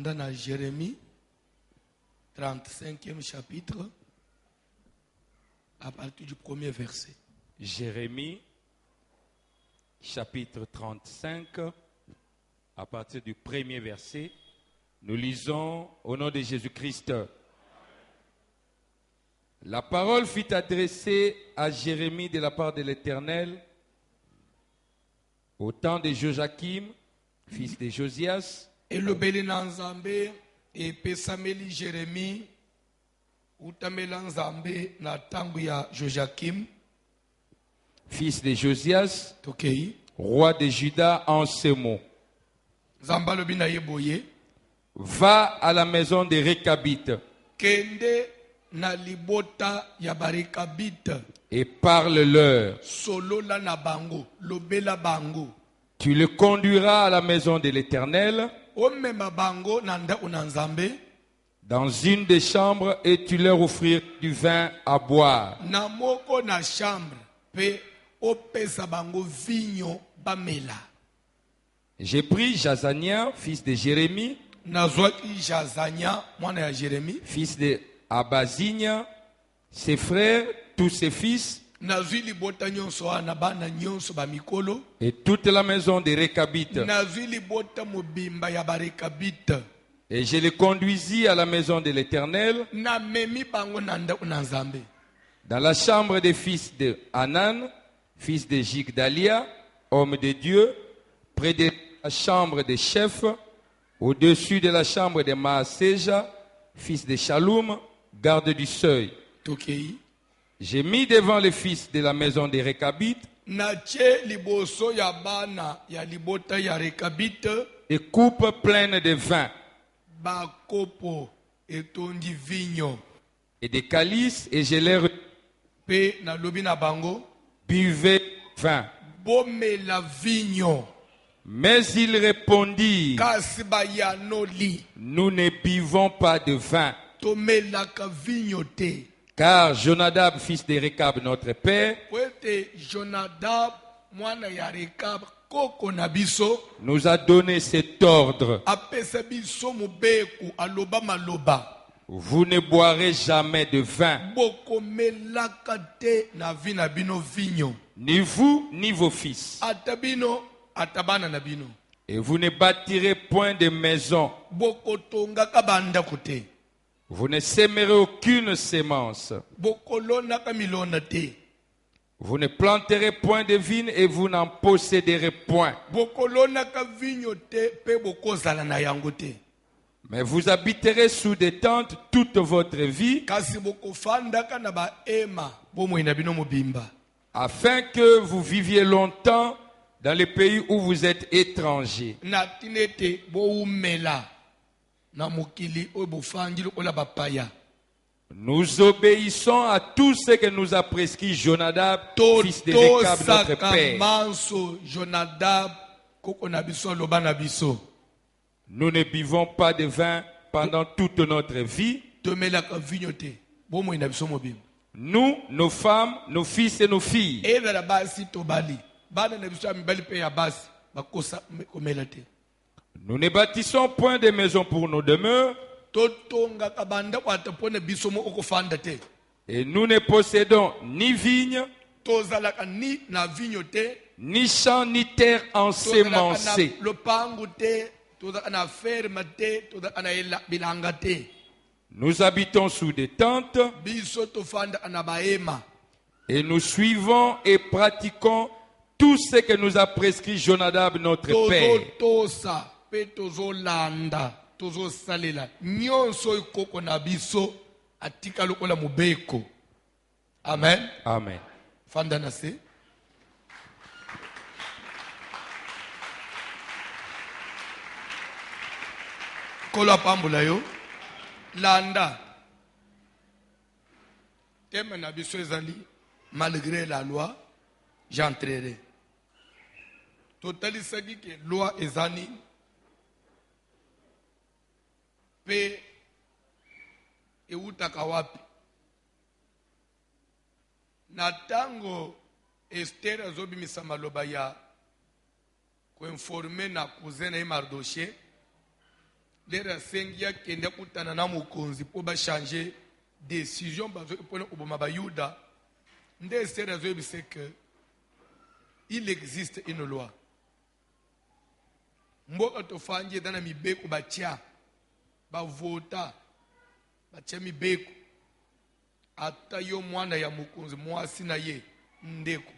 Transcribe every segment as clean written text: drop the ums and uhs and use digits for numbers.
Tokobanda Jérémie, 35e chapitre, à partir du premier verset. Jérémie, chapitre 35, à partir du premier verset. Nous lisons au nom de Jésus-Christ. La parole fut adressée à Jérémie de la part de l'Éternel au temps de Joachim, fils de Josias. Et le Bélinanzambe et Pesameli Jérémie, Utamelanzambe na tangu ya Joachim, fils de Josias, Tokei, roi de Juda, en ces mots. Zambalo bina yeboye, va à la maison des Récabites kende na libota ya barekabite, et parle-leur. solola na bango, lobela bango. Tu le conduiras à la maison de l'Éternel Omema bango nanda unanzambe, dans une des chambres et tu leur offriras du vin à boire. na moko na chambre, pe opesa bango vinyo bamela. J'ai pris Jazania, fils de Jérémie, Nazwaki Jazania, mwana ya Jérémie, fils de Abazinia, ses frères, tous ses fils, nazwi libota nyonso wana bana nyonso bamikolo, et toute la maison des Récabites. nazwi libota mobimba ya barekabite, Et je les conduisis à la maison de l'Éternel, na memi bango nanda unanzambe, dans la chambre des fils de Hanan, fils de Jigdalia, homme de Dieu, près de la chambre des chefs, au-dessus de la chambre de Maaseja, fils de Shalom, garde du seuil. Tokei. J'ai mis devant les fils de la maison des Récabites Na tche liboso ya bana ya libota ya rekabite, et coupes pleines de vin bakopo etondi vinyo, et des calices, et je leur pe na lobi na bango, buvais vin. bomela vinyo, Mais ils répondirent, kasi bayanoli, nous ne buvons pas de vin, tomelaka vinyo te. car Jonadab, fils de Récab, notre père, Kwete Jonadab mwana ya Rekab koko na biso nous a donné cet ordre. apesa biso mobeku aloba maloba, Vous ne boirez jamais de vin, bokomelaka te na vi na bino vinyo, ni vous, ni vos fils. ata bino ata bana na bino, Et vous ne bâtirez point de maison. bokotongaka bandako te, Vous ne sèmerez aucune sémence. bokolonaka milona te, Vous ne planterez point de vignes et vous n'en posséderez point. bokolonaka vinyo te pe bokozala na yango te, Mais vous habiterez sous des tentes toute votre vie, kasi bokofandaka na baema bomoi na bino mobimba, afin que vous viviez longtemps dans les pays où vous êtes étrangers. na tinete boumela na mokili oyo bofandi lokola bapaya. Nous obéissons à tout ce que nous a prescrit Jonadab, fils de Récab, notre Tosaka père. manso Jonadab koko na biso aloba na biso, Nous ne buvons pas de vin pendant toute notre vie. tomelaka vinyo te bomoi na biso mobimba, Nous, nos femmes, nos fils et nos filles. ezala basi to bali bana na biso ya mibali mpe ya basi bakosa komela te, Nous ne bâtissons point de maisons pour nos demeures totongaka bandako ata mpo na biso moko kofanda te, et nous ne possédons ni vignes, tozalaka ni na vinyo te, ni champs, ni terre tozalaka na ensemencée. lopango te, tozalaka na ferme te, tozalaka na bilanga te, Nous habitons sous des tentes biso tofandaka na baema, et nous suivons et pratiquons tout ce que nous a prescrit Jonadab, notre père. tozotosa mpe tozolanda tozosalela nyonso oyo koko na biso atika lokola mobeko. Amen. Amen. Fanda na se. Kolo apambola yo landa teme na biso ezali malgré la loi j'entrerai. Totalisaki ke loi ezani pe eutaka wapi. Na tango Esther azobimisa maloba ya koinforme na cousin na ye Mardoche, lera sengi ya kende kutana na mokonzi po ba changer décision bazo epona oboma ba yuda nde sera zo ebise que il existe une loi mboka tofanje dana mibeko batia bavota batia mibeko ata yo mwana ya mokonzi mwasi na ye ndeko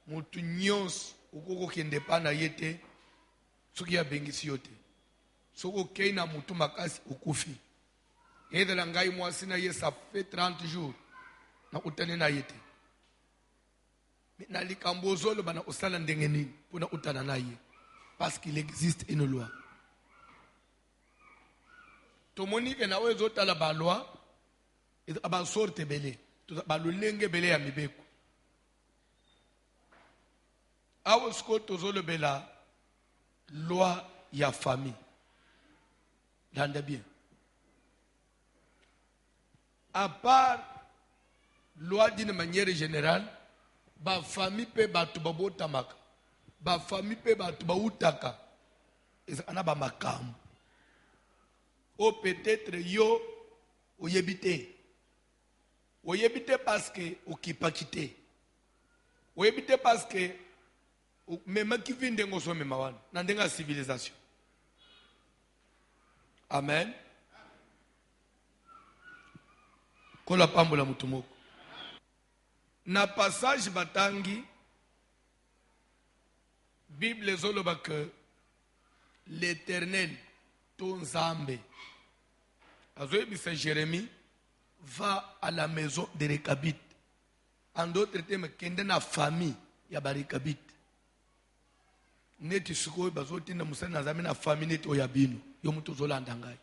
mutu nyonso okoko kende pa na ye te soki abengisi yo te soki okei na mutu makasi okufi ezala ngai mwasi na ye ça fait 30 jours nakutani na ye te na likambo ozoloba na osala ndenge nini mpona utana na ye parce qu'il existe une loi tomoni ke nawe ezotala baloi basorte ebele balolenge ebele ya mibeko awa sikoyo tozolobela loi ya famille landa bien à part loi d'une manière générale bafamille mpe bato babotamaka bafamille mpe bato bautaka ezaka na bamakambo o peut-être yo oyebi te parce que okipaki te oyebi te parce que memaki vi ndenge ozomema wana na ndenge ya civilisation amen kola pambola mutu moko na passage batangi bible ezoloba que l'éternel to nzambe azoyebisa Jérémie va à la maison de Rekabit en d'autres termes kende na famille ya barekabit neti sikoyo bazotinda musana na nzambe na famille neti oyo ya bino yo mutu ozolanda ngai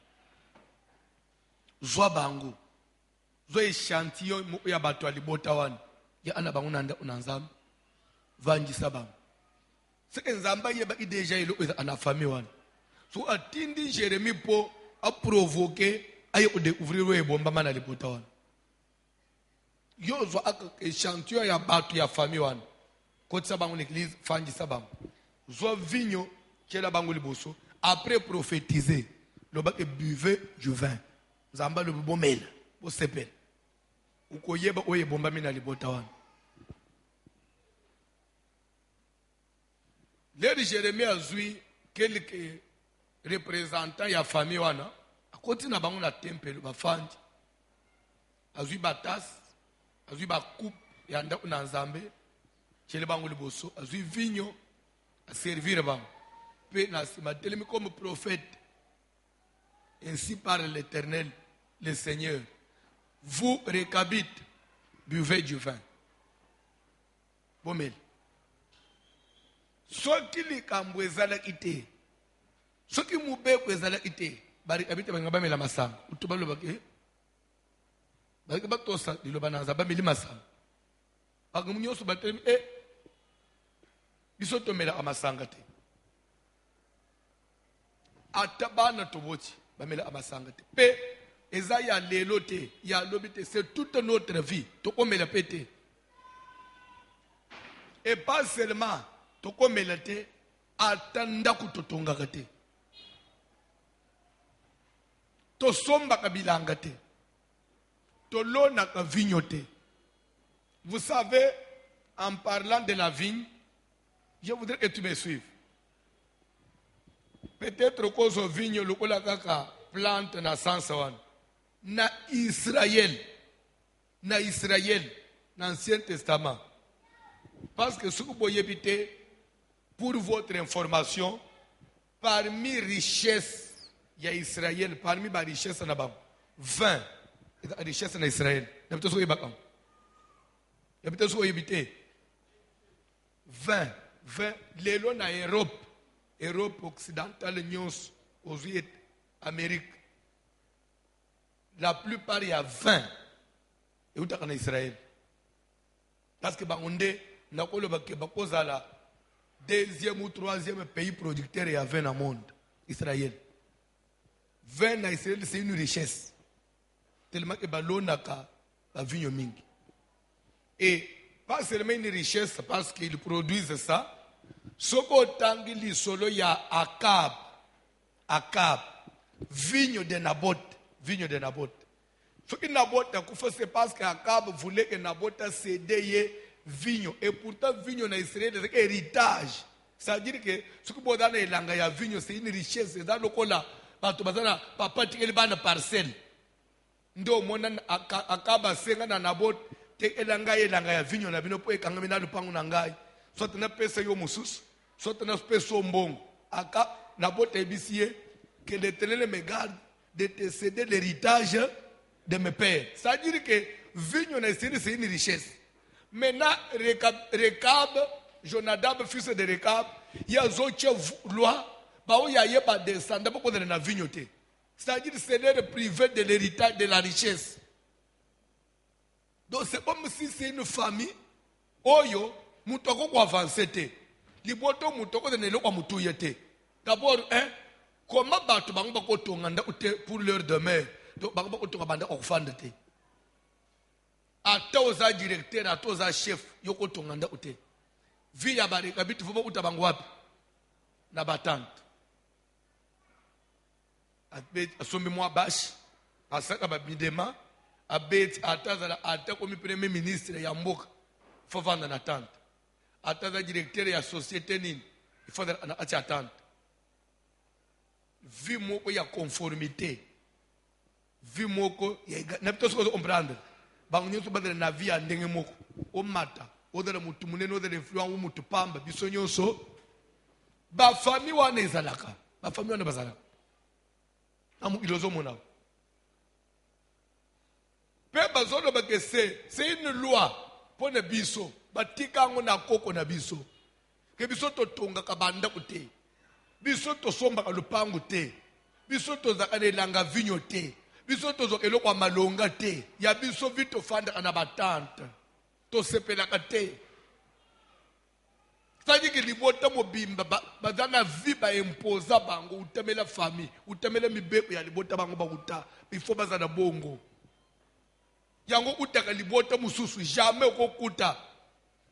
zwa bango zo échantillon ya bato ya libota wana ya ana bango na nzambe vangisa bango seke nzambe yeba ideja ilo ana famille wana so atindi Jérémie po a provoquer aye kodécouvrir we bomba mana libota wana yo zo échantillon ya bato ya famille wana kotisa bango l'église vangisa bango zo vigno kela bango liboso après prophétiser loba ke buvez du vin nzamba lo bomela bo sepela ukoyeba oye bomba mina libota wana leli Jérémie azui quelques représentants ya famille wana akoti na bango na tempelo bafandi azui batas azui bakupe ya ndako na nzambe kele bango liboso azui vigno a servir bango pe na sima telemi comme prophète ainsi parle l'Éternel le Seigneur vous Rekabit buvez du vin bomel soki likambo ezalaki te soki mubeko ezalaki te barekabite banga bamela masanga utu balobake bareke batosa liloba na nzambe bameli masanga bango nyonso batelemi biso tomela amasanga te ata bana toboti bamela amasanga te pe eza ya lelo te ya lobi te c'est toute notre vie tokomela pe te et pas seulement tokomela te ata ndako totongaka te tosombaka bilanga te tolonaka vigno te. Vous savez, en parlant de la vigne, je voudrais que tu me suives. Peut-être que vigne le kaka plante na sens na Israël, dans l'Ancien Testament. Parce que ce que vous voyez, pour votre information, parmi richesses, il y a Israël, parmi les richesses, il y a 20 richesses en Israël. Il y a peut-être 20. Les lois en Europe occidentale, aux Amérique. La plupart, il y a 20. Et où est en Israël? Parce que la deuxième ou troisième pays producteur, il y a 20 dans le monde. Israël. 20 en Israël, c'est une richesse. Tellement que l'on a la vigne mingi. Et pas seulement une richesse parce qu'ils produisent ça. Ce qu'autant qu'il solo, il y a Akab, vinho de Naboth. Vinho de Naboth. Ce que Naboth a fait, c'est parce qu'Akab voulait que Naboth cède vinho. Et pourtant, vinho na Israël, c'est un héritage. Ça veut dire que ce que vous avez dans le vinho, c'est une richesse. C'est dans le cas là, papa tikeli bana parcelle. Ndo mona Akab senga na Naboth te elanga ya vinho na bino po ekanga mina lupango na ngai. Soit na pesa yo mususu, soit na pesa mbongo. Aka Naboth ebisie que l'Éternel me garde de te céder l'héritage de mes pères. Ça veut dire que vigno na Israël c'est une richesse. Maintenant Rekab, Jonadab fils de Rekab, il y a zoche loi, ba o ya yeba descendre pour qu'on na vigno te. C'est-à-dire c'est leur privé de l'héritage de la richesse. Donc c'est comme si c'est une famille oyo mutoko ko avancer te. Liboto mutoko de nelo kwa mutuye te. D'abord comment batu bango bakotonga nda ute pour leur demeure. Donc bango bakotonga banda okufanda te. Ata oza directeur, ata oza chef yoko tonga nda ute. Vi ya barika bitu fuba uta bango wapi na batante. Asombi mwa bashi asaka babidema abeti atazala ata komi premier ministre ya mboka faut vendre na tante. Ataza directeur ya société nini il faut na acha tante. Vie moko ya conformité. Vie moko ya na pito soko comprendre. Bango nyoso badala na vie ya ndenge moko. O mata, o dala mutu munene o dala influence o mutu pamba biso nyonso. Ba famille wana ezalaka. Ba famille wana bazalaka. Amu ilozo mona. Pe bazolo bakese, c'est une loi pour ne biso. Batika ngo na koko na biso. Ke biso to tonga kabanda ute. Biso to somba ka lupangu te. Biso to zakane langa vinyo te. Biso to zokelo kwa malonga te. Ya biso vito fanda kana batante. To sepela ka te. C'est-à-dire que libota mobimba bazana viba imposa bango utemela famille, utemela mibeko ya libota bango bakuta. Il faut bazana bongo. Yango utaka libota mususu jamais okokuta.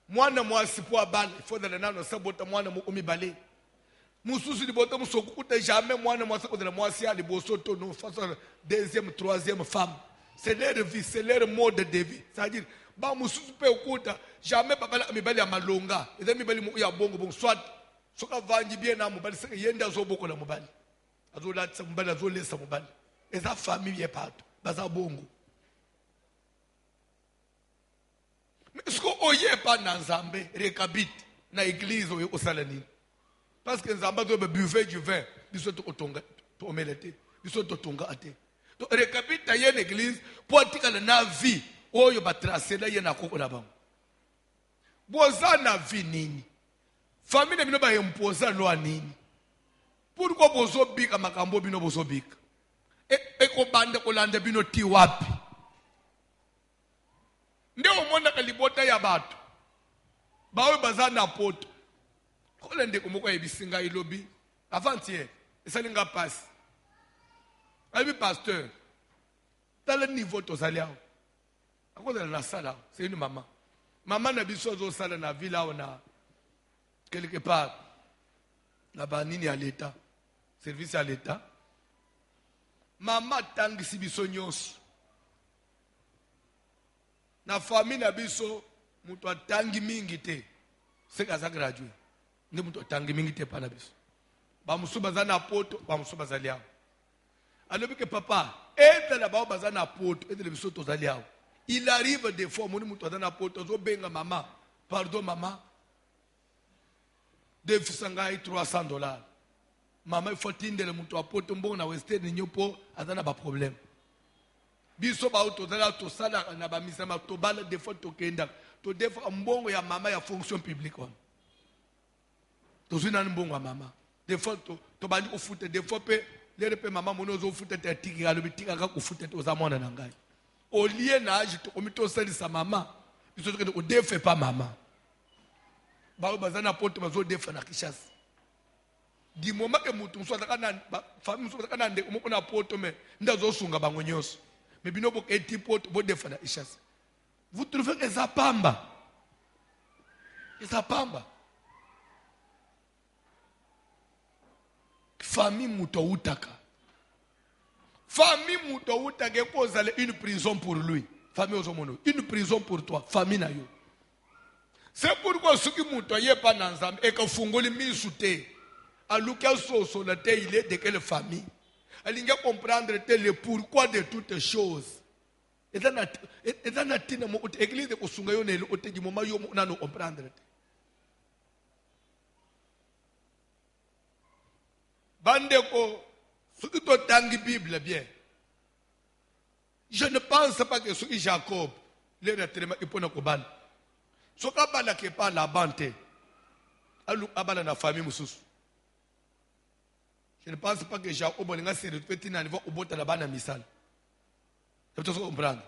Mwana mwasi po abala, il faut dala nano sabota mwana mo omibale. Mususu libota musokuta jamais mwana mwasi ko dala mwasi ya liboso to no façon deuxième, troisième femme. C'est leur vie, c'est leur mode de vie. C'est-à-dire ba mususu pe okuta jamais babala mibale ya malonga. Eza mibale mo ya bongo bongo soit soka vangi bien na mobali seka yenda zo boko na mobali. Azola tsa mobali azolesa mobali. Eza famille ya pato, baza bongo. Est-ce que oye pas na Nzambe rekabit na église oyo osala nini? Parce que Nzamba doit buver du vin, biso to otonga to omelete, biso to tonga ate. Donc rekabit ta yene église pour atikala na vie oyo ba tracer la yena koko na bango. Boza na vie nini? Famille bino ba imposer loi nini? Pourquoi bozo bika makambo bino bozo bika? E ko bande ko lande bino ti wapi? Nde omona kalibota ya batu bawe bazana poto kole nde komoko ebisinga ilobi avant-hier esalinga passe albi pasteur tala niveau tozali awo akozala na sala c'est une maman na biso azosala na ville awo na quelque part na banini ya l'état service ya l'état mama tangisi biso nyonso na famille na biso mutu atangi mingi te seka za graduate ndi mutu atangi mingi te pa na biso ba musu bazana poto ba musu bazali awo alobi ke papa etala ba bazana poto etala biso tozali awo il arrive des fois moni mutu azana poto zo benga mama pardon mama de fisangai $300 mama il faut tindele mutu apoto mbongo na western nyopo azana ba problème. Biso ba autodala to sala na ba misama to bala des fois to kenda to des fois mbongo ya mama ya fonction publique on to zina mbongo ya mama des fois to bandi ko futa des fois pe lere pe mama mono zo futa te tiki ga lobi tika ka ko futa to za mona na ngai au lieu na age to komito sali sa mama biso to ko defe pas mama ba bazana poto bazo defa na kishasi di moment que mutu so takana famille so takana nde ko na poto me ndazo sunga bango nyoso. Mais binobo eti poto bo defana ishas. Vous trouvez que ça pamba? Ça pamba. Famille muto utaka. famille muto utage kozala une prison pour lui. Famille ozomono, une prison pour toi, famille na yo. C'est pourquoi ce qui muto ye pas nanzam et que fungoli misute. Aluka soso la te il est de quelle famille? Alinga comprendre le pourquoi de toutes choses. Et dans la tina mo église de kosunga yo nelo ote di moma yo na no comprendre. Bandeko, ce qui te tangi Bible bien. Je ne pense pas que ce qui Jacob, les retraitements, il peut nous combattre. Ce qui pas la banté, abala na famille mususu. Je ne pense pas que Jacob a se retrouvé à niveau au bout de la bande misal. Vous pouvez comprendre.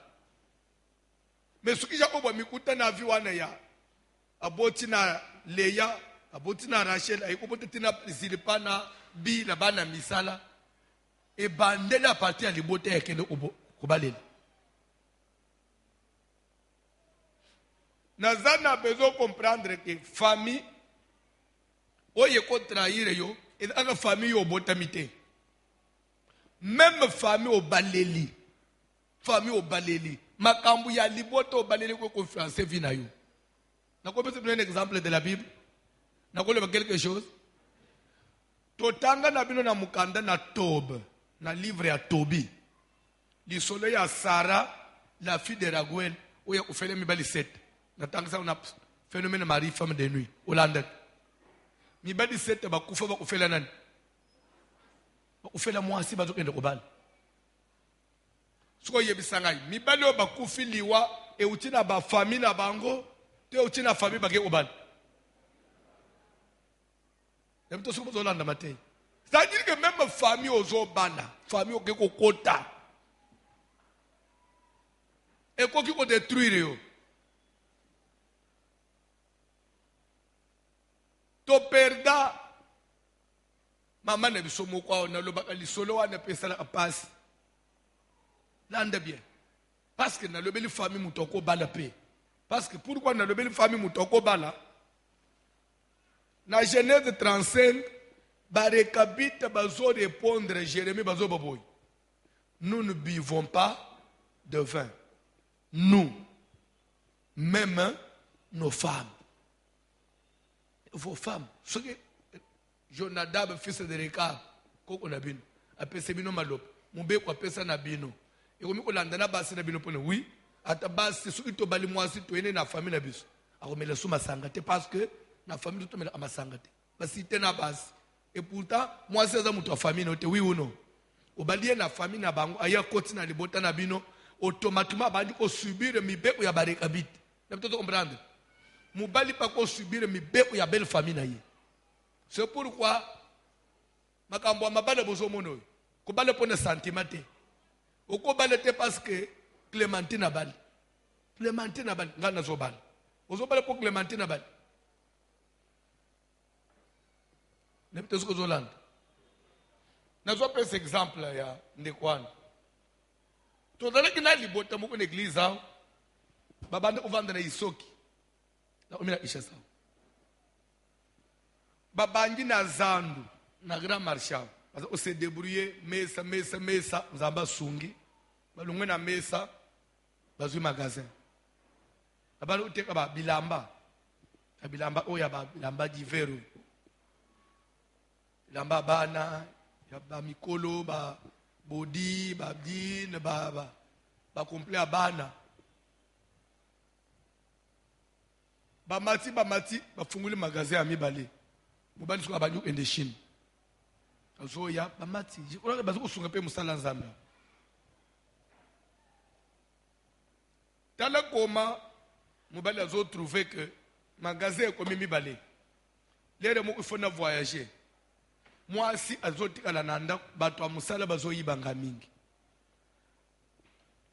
Mais ce qui Jacob a mis à na vie wana ya, aboti na Léa, aboti na Rachel, aboti na Zilpa na Bi la bande misala, et bandé la partie à liboté et qu'elle est Nazana a besoin de comprendre que famille, oye ko trahir yo, et la famille au botamité. Même famille au baleli. Famille au baleli. Makambu ya liboto au baleli ko confiance vina yo. N'a pas besoin d'un exemple de la Bible. N'a pas quelque chose. Totanga na bino na mukanda na Tob, na livre ya Tobi. Le soleil à Sarah, la fille de Raguel, où il y a fait les mibali 7. Natanga ça on a phénomène mari femme de nuit. Hollande. Mibali 7 ba kufa ba kufela nani? Ba kufela mwasi ba zokende kobala. Soko yebisangai. Mibali ba kufiliwa e utina ba famille na bango, te utina famille ba ke kobala. C'est-à-dire que même famille aux obana, famille au kota, et quoi qui peut détruire. To perda, maman ne bisomo kwa na lo bakali solo wa ne pesa la passe. Lande bien. Parce que na lo beli famille mutoko bala pe. Parce que pourquoi na lo beli famille mutoko bala? Dans Genèse 35, Barekabit bazo répondre Jérémie bazo baboy. Nous ne buvons pas de vin. Nous, même nos femmes. Vos femmes. Ce que Jonadab, fils de Rekab, koko nabino, appelle Sebino Malop, Mumbe ko appelle ça nabino. Et comme on l'andana basi nabino pone oui, atabasi ce qui to bali mwasi to ene na famille na biso. Akomela suma sangate parce que na famille tout mela amasangate. Basi tena basi. Et pourtant, moi c'est ça muto famille note oui ou non. Obalie na famille na bango aya koti na libota na bino automatiquement bandi ko subir mi beko ya Barekabit. Vous pouvez comprendre. Mubali pa ko subir mi beko ya belle famille na ye. C'est pourquoi makambo mabala bozo mono ko bale pone sentiment te. Oko bale te parce que Clémentine abali. Clémentine abali ngana zo bale. Ozo bale pour Clémentine abali. Ne peut-être que Zolande. Nous avons pris cet exemple là, Ndekwan. Tout à l'heure, il y a des gens qui ont une église, ils ont vendu des isoki. Ils ont mis ça. Babandi na zandu, na grand marchand. Parce qu'on s'est débrouillé, mesa, nous avons sungi. Nous avons na mesa, nous avons un magasin. Nous avons un bilamba. Bilamba, oh, il y a bilamba d'hiver. Lamba bana, ya ba mikolo, ba bodi, ba din, ba complet bana. Ba mati, ba funguli magasin ami bale. Mubali suka banyu ende Chine. Azo ya ba mati, je crois que bazo kusunga pe musala nzambe. Tala koma mubali azo trouver que magasin comme mi bale. Lere mo il faut na voyager. Moi si azoti kala nanda bato a musala bazo yibanga mingi.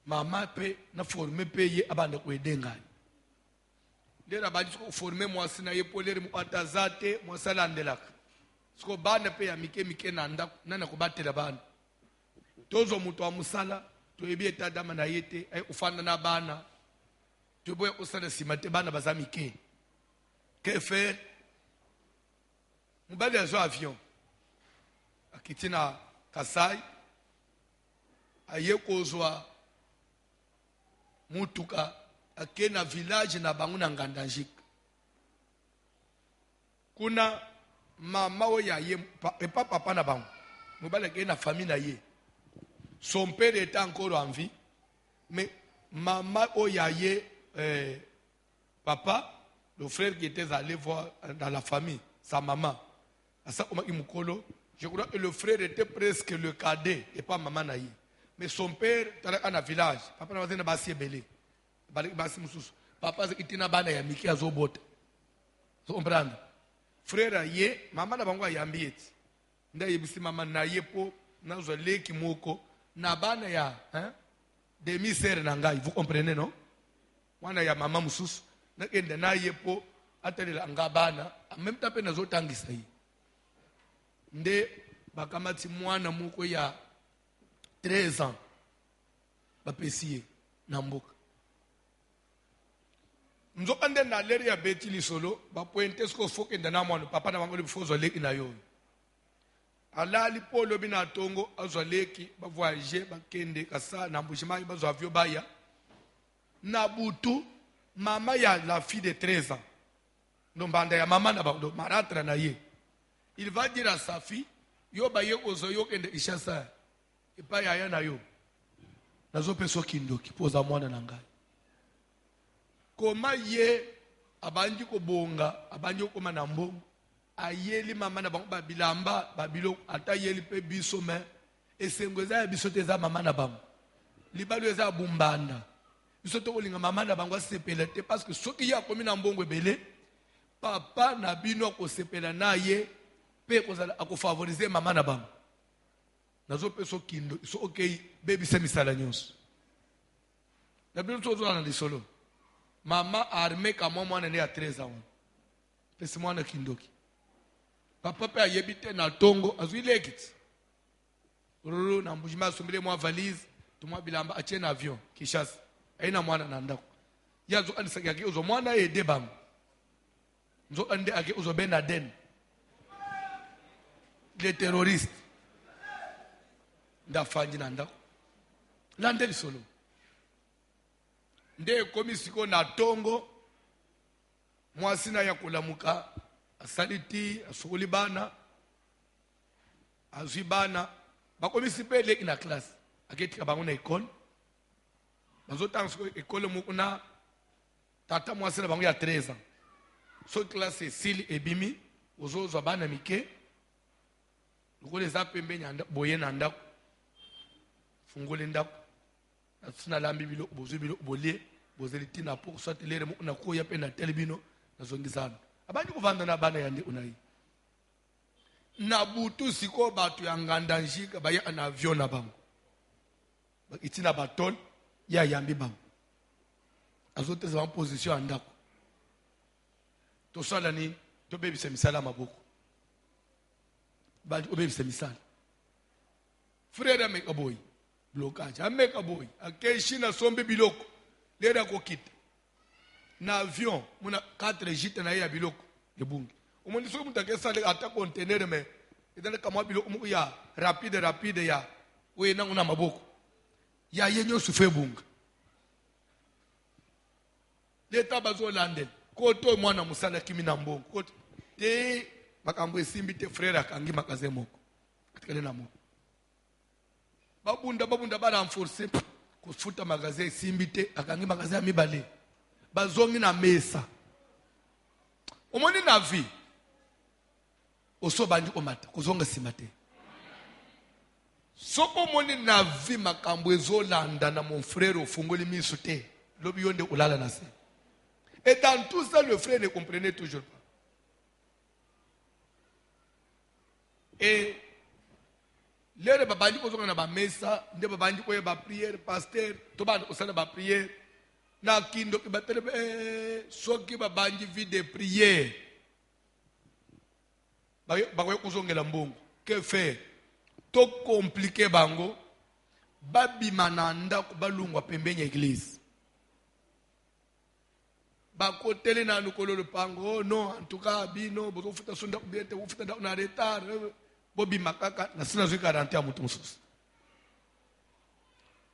Mama pe na former pe ye abanda ko edenga. Lera ba ko former moi si na ye polere mu atazate mo sala ndelaka. Siko bana pe ya mike nanda nana ko batela bana. Tozo muto wa musala to ebi etadama na yete ay ufana na bana. To boya usala simate bana bazamike. Que faire? Mubali azo avion. Akitina Kasai, aye kozwa mutuka ake na village na bangu na Ngandanjika. Kuna mama oya ye et pas papa na bangu. Mobala ke na famille na ye. Son père était encore en vie, mais maman oya ye papa, le frère qui était allé voir dans la famille, sa maman. Je crois que le frère était presque le cadet et pas maman naïe. Mais son père était dans un village. Papa n'a pas basi belé. Papa était na bana ya miki azobota. Vous comprenez? Frère ye, maman na bango ya mbieti. Nda yebisi maman na ye po na zo leki moko na bana ya demi-sœur na ngai. Vous comprenez non? Wana ya maman mususu na kende na ye po atelela ngabana même temps pe nazo tangisa yi. Nde bakamati mwana moko ya 13 ans bapesiye na mboka nzo ande na leri ya beti lisolo bapointe sko foke ndana mwana papa na bango lifozo leki na yo ala lipolo bina tongo azwa leki ba voyager bakende kasa na mbushima bazwa avyo baya na butu mama ya la fille de 13 ans ndombanda ya mama na bando maratra na ye. Il va dire à sa fille, yo ba ye ozoyo kende ishasa epa ya na yo. Nazo peso kindoki poza mwana na ngai. Koma ye abanji ko bonga, abanji ko na mbongo. Ayeli mama na bango babilamba, babilo ata yeli pe biso me esengweza ya biso teza mama na bango. Libalo eza bumbanda. Biso to kolinga mama na bango sepela te parce que soki ya komi na mbongo ebele papa na bino ko sepela na ye pe kozala akofavoriser mama na bango. Nazo peso kindo so okay baby se misala nyonso. Na bino to na lisolo. Mama arme kama mwana ne ya 13 ans. Pesi mwana kindoki. Papa pe ayebite na tongo azuilekiti. Ruru na mbujima sumbile mwa valise, tumwa bilamba ache na avion Kishasa. Aina mwana na ndako. Yazo anisa yake uzo mwana ede bango. Nzo ande ake uzo Ben Laden. Les terroristes ndafanji na ndako landeli solo nde komisiko na tongo mwasina ya kulamuka asaliti asukuli bana azibana bakomisi pele ina class aketika bango na école bazotanga école mukuna tata mwasina bango ya 13 ans so classe sili ebimi ozozo bana mike ngole za pembe nyanda boye na ndako fungole ndako asina lambi bilo bozo bilo bolie bozeli tina pour sotelere mu na ko ya pe na telebino na zongizana abanji kuvanda na bana yande unai na butu siko batu ya Ngandanjika baya na avion na bango itina batol ya yambi bango azote za position ndako to sala ni to bebi se misala maboko bandi obebisa misala frère ameka boy blocage ameka boy akeshina sombe biloko lera ko kita na avion muna 4 gite na ya biloko ebungi omoni so mutake sale ata container me idale kama biloko mu ya rapide ya we na una maboko ya yenyo sufe bunga leta bazo landel koto mwana musala kimi na mbongo koto te makambo esimbi te frère akangi makaze moko katika nena moko babunda bana renforcer kufuta magaze esimbi te akangi magaze ya mibale bazongi na mesa omoni na vie oso bandi komata kozonga sima te soko omoni na vie makambo ezolanda na mon frère ofungoli miso te lobi yonde ulala na se et dans tout ça le frère ne comprenait toujours pas. Et les babandi ko zonga na ba mesa nde babandi ko ba prière pasteur to ba ko sala ba prière na kindo ki batele soki babandi vie de prière ba ko zongela mbongo que faire to compliquer bango babima na ndako balungwa pembeni ya église bakotele na lukolo lupango non en tout cas bino bozo futa sonda kubete ufuta na retard bobi makaka na sina zwi garantie ya mutu mususu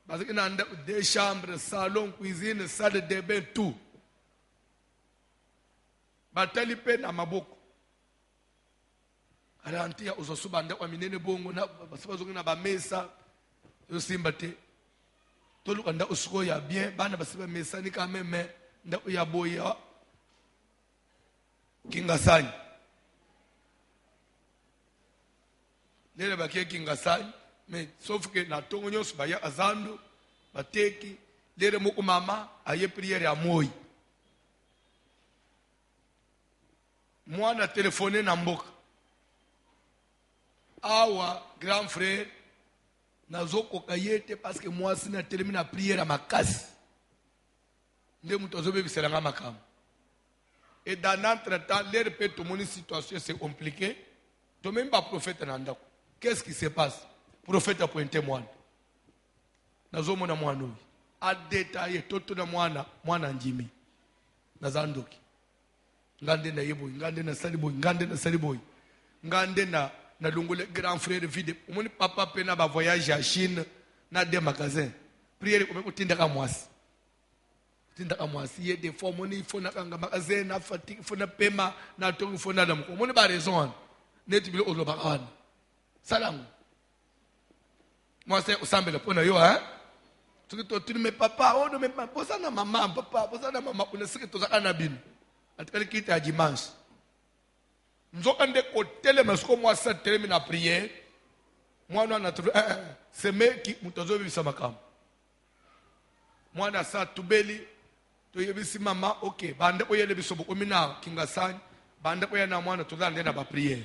parce que dans deux chambres, salon, cuisine, salle de bain, tout. Batali pe na maboko. Arantia uzosubanda kwa minene bongo na basibazongi na bamesa yo simba te. Tolu kanda usuko ya bien bana basiba mesa ni quand même nda ya boya kingasani. Lele bakie kingasani mais sauf que na tongo nyos baya azando bateki lele muku mama aye prière ya moi. Mwana telefone na mboka. Awa grand frère nazoko kayete parce que moi sina telemi na prière à makasi. Nde muto zobe biselanga makam. Et dans notre temps, l'air peut tout mon situation c'est compliqué. To même pas prophète nandako. Qu'est-ce qui se passe? Prophète a pointé moi. Nazomo na mwana huyu. A détaillé toto na mwana njimi. Nazandoki. Ngande na yeboy, ngande na saliboy, ngande na saliboy. Ngande na longole grand frère vide. Umoni papa pena ba voyage à Chine na des magasins. Prière ko utinda ka mwasi. Utinda ka mwasi ye des fois moni fona kanga magasin na fatigue fona pema na tongo fona la mo. Moni ba raison. Net bilo oloba an. Salam. Moi c'est usambela pona yo hein. Tu me papa oh no me posa na mama papa posa na mama unasiki toza anabini. Atikali kita dimanche. Nzoka nde kotele masiko moi sa tele na prière. Moi non na trouvé seme ki mutazo bibisa makam. Moi na sa tubeli to yebisi mama OK bande oyele bisobo komina kingasani bande oyana mwana to zande na ba prière.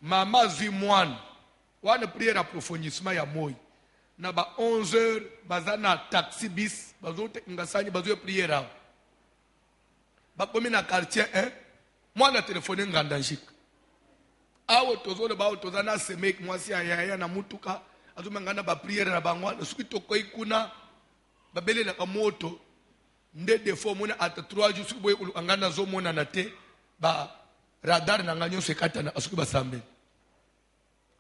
Mama zi mwana wana prière approfondissement ya moi. Na ba 11h bazana taxi bis bazote kingasani bazo prière. Bakomi na quartier 1 moi na téléphone nganda njika awo tozole ba tozana semek mwasi ya na mutuka azuma ngana ba prière na bangwa suki tokoi kuna babele na moto nde defo mona at 3 jours suki boye ngana zo mona na te ba radar na nganyo se katana asuki basambe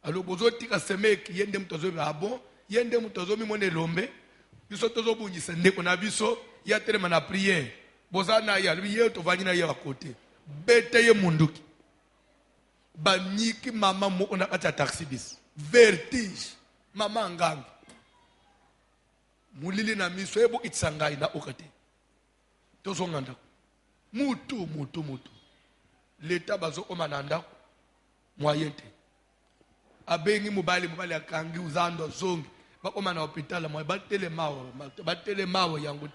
alo bozoti ka semek yende mtozo ba bon yende mtozo mi mone lombe biso tozo bunyisa ndeko na biso ya telema na prière bozana ya liye to vanyina ya bakote bete ye munduki banyiki mama mo ona kata taxi bis vertige mama ngangi mulili na miso ebo itsangai na okate tozo nganda mutu leta bazo omananda moyente abengi mobali akangi uzando zongi bakoma na hospital mo batele mawo yango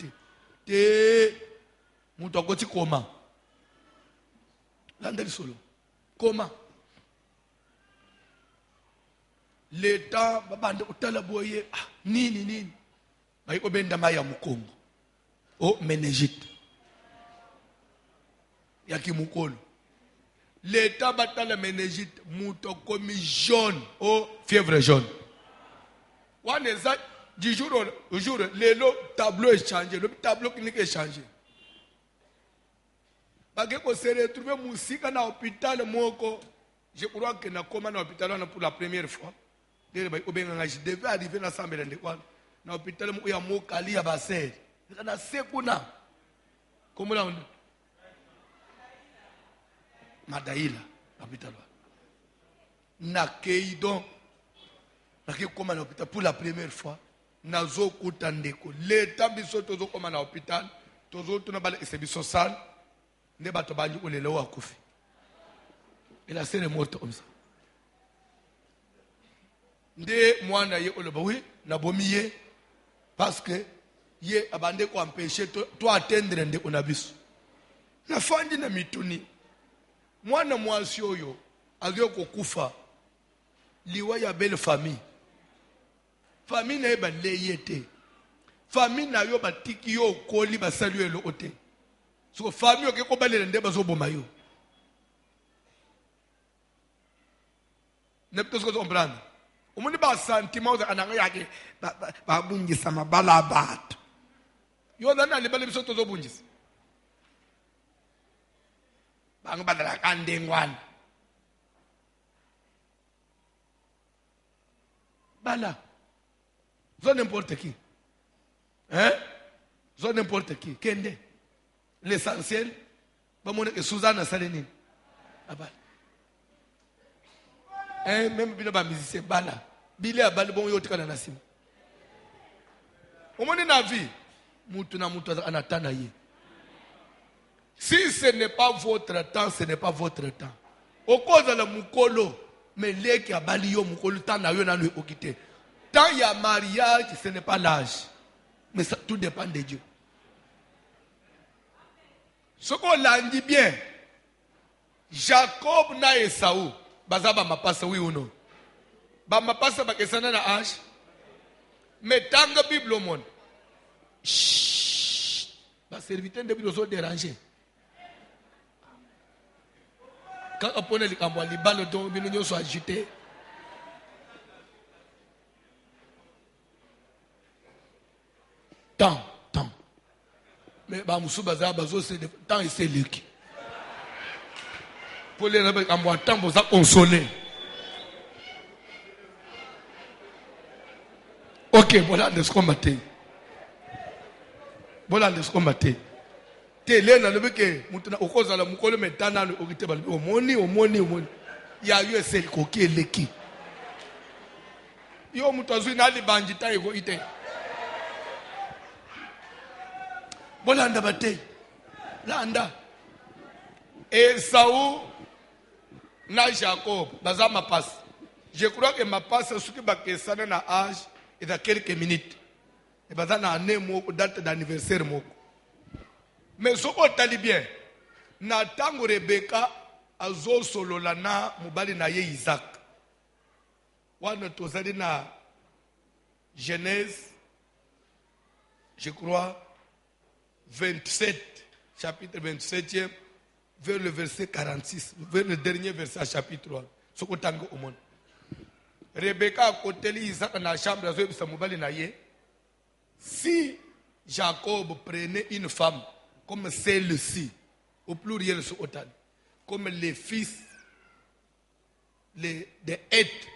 te mutu akoti koma landeli solo koma leta babande utala boye nini bayiko benda maya mukongo o meningite yaki mukolo leta batala meningite mutu komi jaune o fièvre jaune wana eza du jour au jour lelo tableau est changé le tableau clinique est changé. Bageko se retrouver musika na hôpital moko. Je crois que na koma na hôpital pour la première fois. Je devais arriver na sambela ndekwana. Na hôpital moko ya mokali ya basere. Na sekuna. Comment là on Madaila hôpital. Na keidon. Na ke koma na hôpital pour la première fois. Na zo kutandeko. L'état biso tozo koma na hôpital. Tozo tuna bala exhibition salle. Ne bato banji olelo wa kufi. Et la sœur est morte comme ça. Nde mwana ye oloba oui na bomiye parce que ye abande ko empêcher to atteindre nde onabiso. Na fandi na mituni. Mwana mwasi oyo azyo kokufa liwa ya belle famille. Famille na eba leyete. Famille na yo batiki yo koli basalu elo ote. So famille oke ko balela nde bazo boma yo. Ne peut se comprendre. Omoni ba sentiment za ananga yake ba bungisa mabala bat. Yo dana le bale biso tozo bungisa. Ba ngabala kandengwana. Bala. Zo n'importe qui. Hein? Zo n'importe qui. Kende. L'essentiel, va montrer que Suzanne Salenine. Même si les musiciens, bala. Bile a bal bon yotika na nasim. Au moins dans la vie, mutuna anatana ye. Si ce n'est pas votre temps, ce n'est pas votre temps. Au cause de la mukolo, mais les qui a bali yo mukolo temps na yo na lui okite. Tant il y a mariage, ce n'est pas l'âge. Mais ça, tout dépend de Dieu. Ce qu'on l'a dit bien, Jacob na Esaü, bazaba mapasa oui ou non? Ba mapasa ba kesana na âge. Mais tant que Bible au monde. Chut. Ba serviteur de Bible sont dérangés. Quand on pone les cambois, les balles dont ils sont agités. Tant. Mais bah Moussou Bazar Bazo c'est tant et c'est lui. Pour les rebelles cambois, tant pour ça consoler. Ok, voilà de ce qu'on maté. Voilà de ce qu'on maté. Télé na le que mutuna okoza la mukolo metana le okite bal omoni. Ya yo c'est le coquet leki. Yo mutazui na li banjita ego ite. Bolanda bate. Landa. Esaü na Jacob bazama passe. Je crois que ma passe ce qui va que ça na âge et dans quelques minutes. Et bazana année moko date d'anniversaire moko. Mais ce qu'on t'a dit bien, na tango Rebecca azo solola na mubali na ye Isaac. Wana tozali na Genèse, je crois, 27, chapitre 27e, vers le verset 46, vers le dernier verset, chapitre 3. Ce qu'on t'a dit au monde. Rebecca a côté Isaac dans la chambre, azo ebisa mubali na ye. Si Jacob prenait une femme, comme celle-ci, au pluriel sur autant, comme les fils des êtres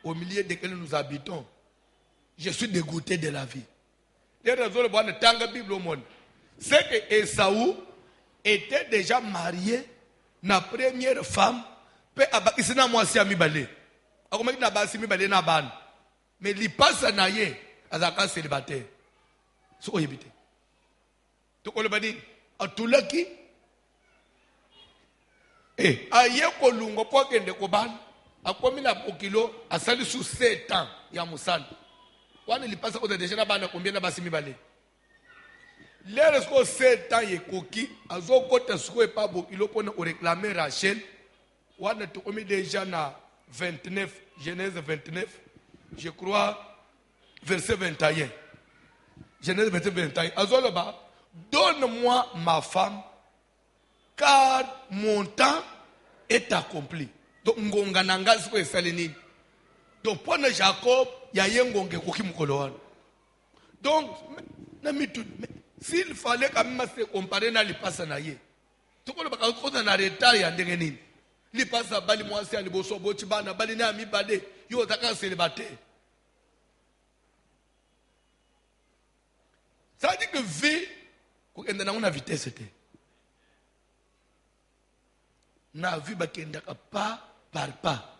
au milieu desquels nous habitons, je suis dégoûté de la vie. C'est que Esaü était déjà marié, na première femme, mais il passe à Naye, à un célibataire. C'est quoi éviter? Tu connais pas dit atulaki aye kolungo po kende ko ban akomi na okilo asali sous 7 ans ya musana wana lipasa ko déjà na bana combien na basimi bale lere ko 7 ans ye koki azokota siko pa bokilo pona o réclamer Rachel wana tu komi déjà na 29 Genèse 29 je crois verset 21 Genèse 29 21 azoloba donne-moi ma femme, car mon temps est accompli. Donc, ngongananga siko esaleni. Donc, pour Jacob, il y a un ngonge koki mukoloan. Donc, s'il fallait quand même se comparer na lipasa na ye, tout le monde va na retard ya ndengeni. Lipasa bali mwasi aliboso bochi bana bali na mi bade yo taka célibataire. Ça veut dire que vie kukenda na una vitesse te na vi bakenda pas par pas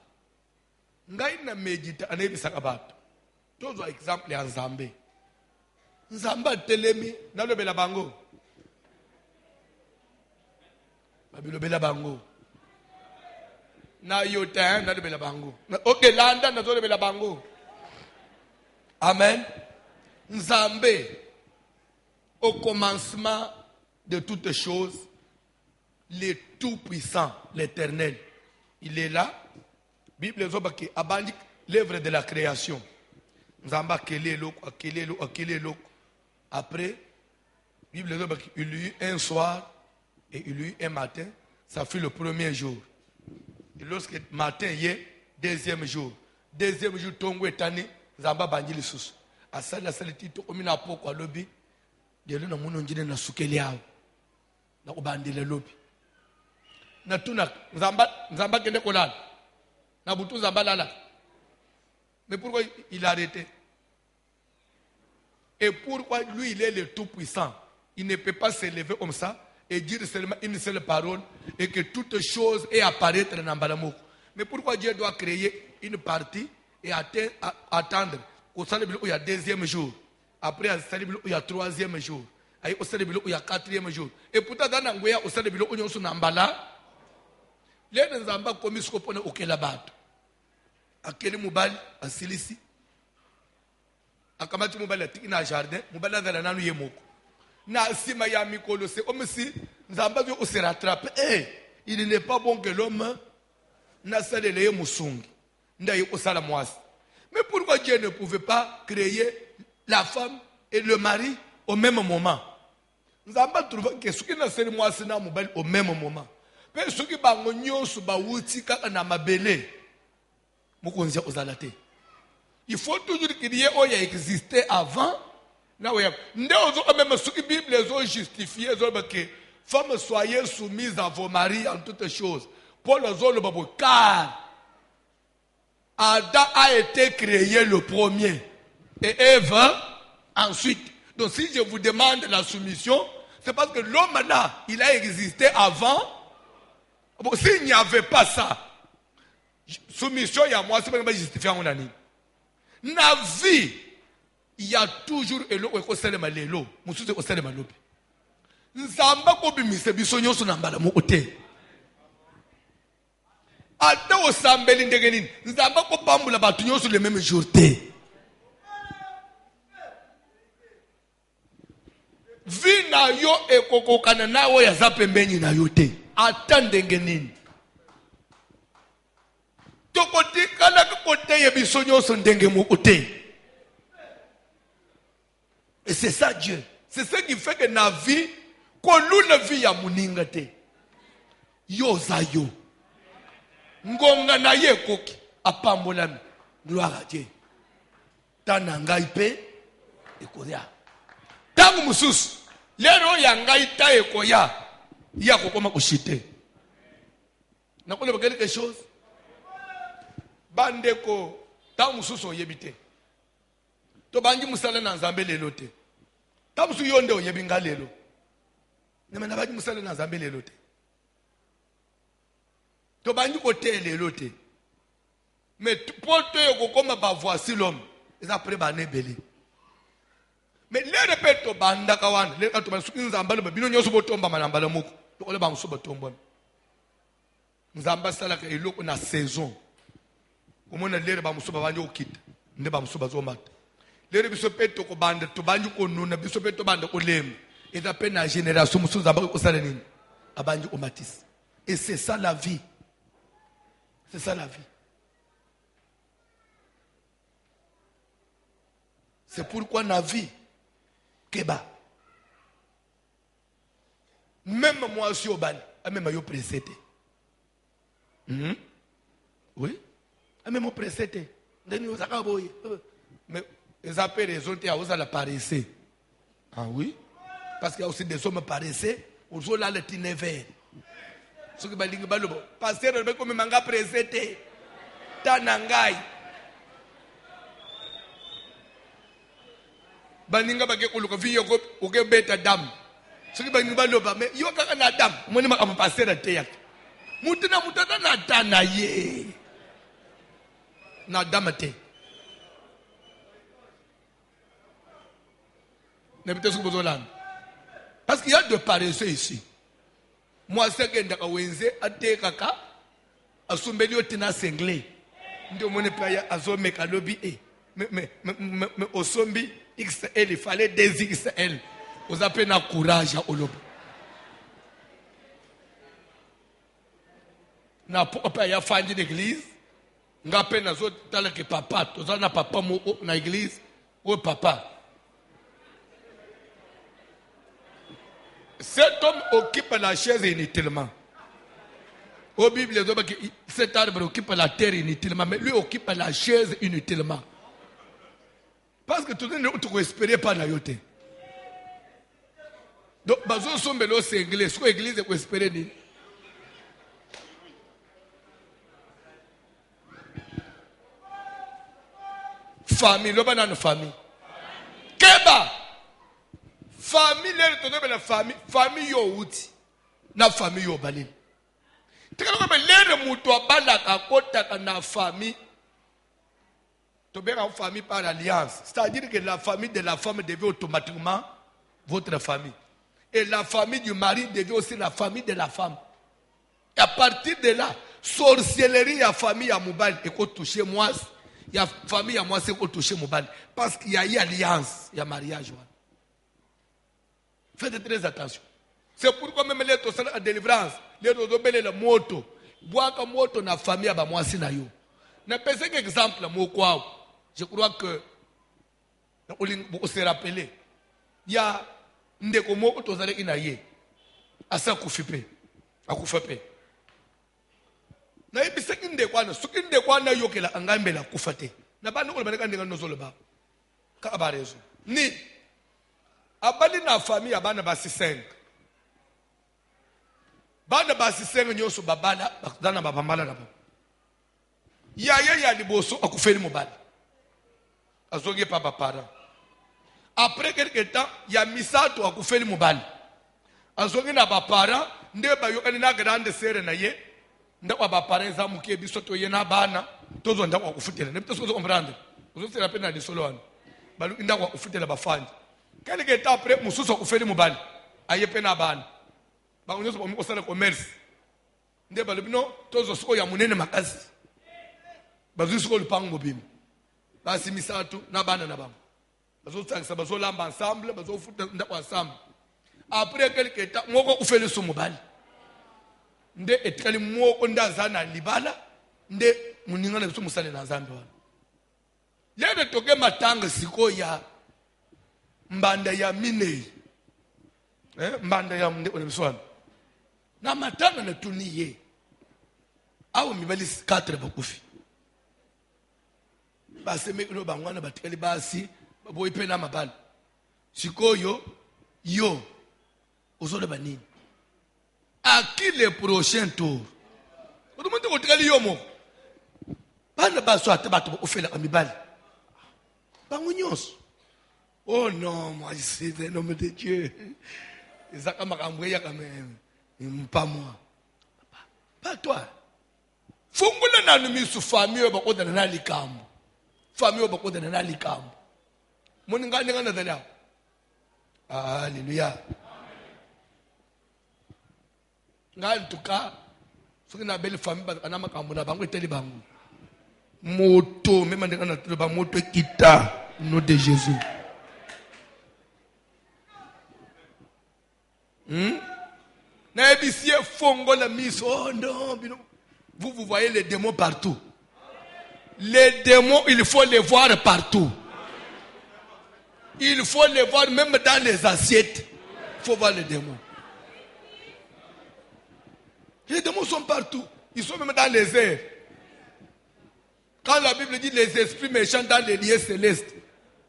ngai na medita anebisaka bato tozo exemple ya Nzambe telemi nalobela bango babilobela bango na yota nalobela bango OK landa nazolobela bango amen. Nzambe au commencement de toutes choses, le Tout-Puissant, l'Éternel, il est là. Bible dit abandi l'œuvre de la création. Nzamba après, Bible dit il y eut un soir et il y eut un matin. Ça fut le premier jour. Et lorsque matin y est, deuxième jour, tongo etani Nzamba bandi lisusu. Asala saliti to omina poko alobi. De là, nous avons na sukeli yao na kubandile lobi na tuna Nzamba kende kolala na butu Nzamba lala. Mais pourquoi il a arrêté? Et pourquoi lui, il est le tout-puissant? Il ne peut pas se lever comme ça et dire seulement une seule parole et que toute chose est apparaître dans Balamoko. Mais pourquoi Dieu doit créer une partie et attendre au célébré où il y a deuxième jour, après au célébré où il y a troisième jour, au célébré où il y a quatrième jour. Et pourtant, dans l'angoya, au célébré où il y a un ambala, les nzamba commis ce qu'on a au Kelabat. À quel mobile, à Silici, à Kamati Mobile, à Jardin, Mobile dans la Nanu Yemoko. Na sima ya mikolo, c'est comme si nzamba veut se rattraper. Eh, il n'est pas bon que l'homme n'a pas de moussungi. Mais pourquoi Dieu ne pouvait pas créer la femme et le mari au même moment? Nous avons trouvé que ce qui n'a pas au même moment. Mais ce qui va il faut toujours qu'il y ait qui existé avant. Même ce que la Bible a justifié, que femmes soyez soumises à vos maris en toutes choses. Paul car Adam a été créé le premier et Ève ensuite. Donc si je vous demande la soumission, c'est parce que l'homme là, il a existé avant. Bon, s'il n'y avait pas ça, soumission, il y a moi, c'est pas justifié en année. Na vie, il y a toujours elo ko selema lelo, musuze ko selema lobi. Nzamba ko bimise bisonyo so nambala mo ote. Ata osambeli ndenge nini nzamba ko pambula batu nyoso le même jour te. Vina yo ekokokana nawo ya zapembenyi na yo te. Ata ndenge nini. Tokoti kala ko kote ye bisonyo so ndenge mo ote. Et c'est ça Dieu. C'est ce qui fait que na vie ko luna vie ya muninga te. Yo za yo. Ngonga na ye koki apambolami gloire à Dieu. Tana ngai pe ekoya. Tangu mususu lero ya ngai ta ekoya ya kokoma kushite. Nakole quelque chose. Bandeko tangu mususu oyebite. To bangi musala na nzambe lelo te. Ta musu yonde oyebi nga lelo. Nemena bangi musala na nzambe lelo te. To bangi kote lelo te. Mais poto yo koma ba voici l'homme. Ils après ba nebeli. Mais les répète to banda kawana, les to ba su nzamba lo bino nyoso botomba manamba la moko. To ole ba musu botomba. Nzamba sala ka eloko na saison. Omona lere ba musu ba bangi okita. Nde ba musu ba zomata. Les biso peto ko banda to bangi ko nuna biso peto banda ko lem et d'après la génération musu zamba ko sala nini abangi o matis. Et c'est ça la vie. C'est ça la vie. C'est pourquoi la vie keba même moi aussi au ban même yo précédé. Oui, même précédé. Ndeni osaka boye. Mais les appels les autres à osa la paresser. Ah oui, parce qu'il y a aussi des hommes paressés, aux autres là le tinever. Ce qui balingi balobo, pasteur le comme manga précédé. Tanangai. Baninga bage kuluka viyo ko oke beta dam. Ce qui balingi baloba mais yo kaka na dam, moni ma am pasteur te yak. Mutuna mutata na tana ye. Na damate. Parce qu'il y a de paresseux ici. Moi, c'est que je suis à kaka, à Sumbeli otina senglé. Ndio mone paya azomeka lobby e. Mais au sombi XL, il fallait des XL. Vous appelez na courage au lobo. Na paya fandi l'église. Ngape na zo tala ke papa, toza na papa mo na église, o papa. Cet homme occupe la chaise inutilement. Au Bible, cet arbre occupe la terre inutilement, mais lui occupe la chaise inutilement. Parce que tout le monde ne espérait pas la yote. Donc, bazo sombelo c'est anglais, ce que l'église est espérer ni. Famille, le banane famille. Keba. famille la famille yo uti na famille yo balini tikalo comme lere mutu abalaka kotaka na famille tobera famille par alliance, c'est-à-dire que la famille de la femme devient automatiquement votre famille et la famille du mari devient aussi la famille de la femme. Et à partir de là, sorcellerie à famille à Moubal et qu'on touche moi, il y a famille à moi c'est qu'on touche Moubal parce qu'il y a eu alliance, il y a mariage. Faites très attention. C'est pourquoi même les tosana à délivrance, les rozobele la moto, boaka moto na famille à moi c'est na yo. Na pensez qu'exemple mo quoi. Je crois que on se rappeler. Il y a ndeko moko tozale inaye. Asa kufipe. Akufape. Na ibisa kindekwana, sukindekwana yokela angambela kufate. Na bana ko baneka ndinga nozolo ba. Ka abarezo. Ni abali na famille abana basi 5. Bana basi 5 nyoso babala bakudana babambala nabo. Ya liboso akufeli mobali. Azoge papa para. Après quelque temps, il y a misato akufeli mobali. Azoge na bapara, nde bayokani na grande sere na ye. Nda kwa bapara za mukie biso to ye na bana, tozo nda kwa kufutela. Ne pito so comprendre. Ozo se rappelle na disolo wana. Balu nda kwa kufutela bafandi. Quelque temps après mususu akufeli mobali. Aye pe na bana. Ba unyoso ba mukosala commerce. Nde balu bino tozo soko ya munene makazi. Bazusko lupango mobimbi. Basi misatu na bana na bama. Bazotangisa bazolamba ensemble, bazofuta ndako ensemble. Après quelque temps, moko ufeli so mobali. Nde etikali moko ndazana libala, nde muninga na biso musale na nzambe wana. Yende toke matanga siko ya mbanda ya minei. Mbanda ya mde one biswana. Na matanga na tuniye. Awo mibali 4 bakufi. Basi mekino bangwana batikali basi boy pena mabala sikoyo yo ozola banini à qui le prochain tour tout le monde kotikali yo mo bana baso ate bato ofela amibali bangunyoso. Oh non, moi je suis un homme de Dieu. Ezaka makambo ya kameme pas moi, pas toi. Fungula na numisu famille bakoda na likambo. Famille bakoda na likambo. Moninga ninga na dala. Alléluia. Nga en tout cas, soki na belle famille ana makambo na bango eteli bango. Moto même ndinga na tolo ba moto kita nom de Jésus. Na ebisie fongo la mise. Oh non, vous voyez les démons partout. Les démons, il faut les voir partout. Il faut les voir même dans les assiettes. Il faut voir les démons. Les démons sont partout. Ils sont même dans les airs. Quand la Bible dit les esprits méchants dans les lieux célestes,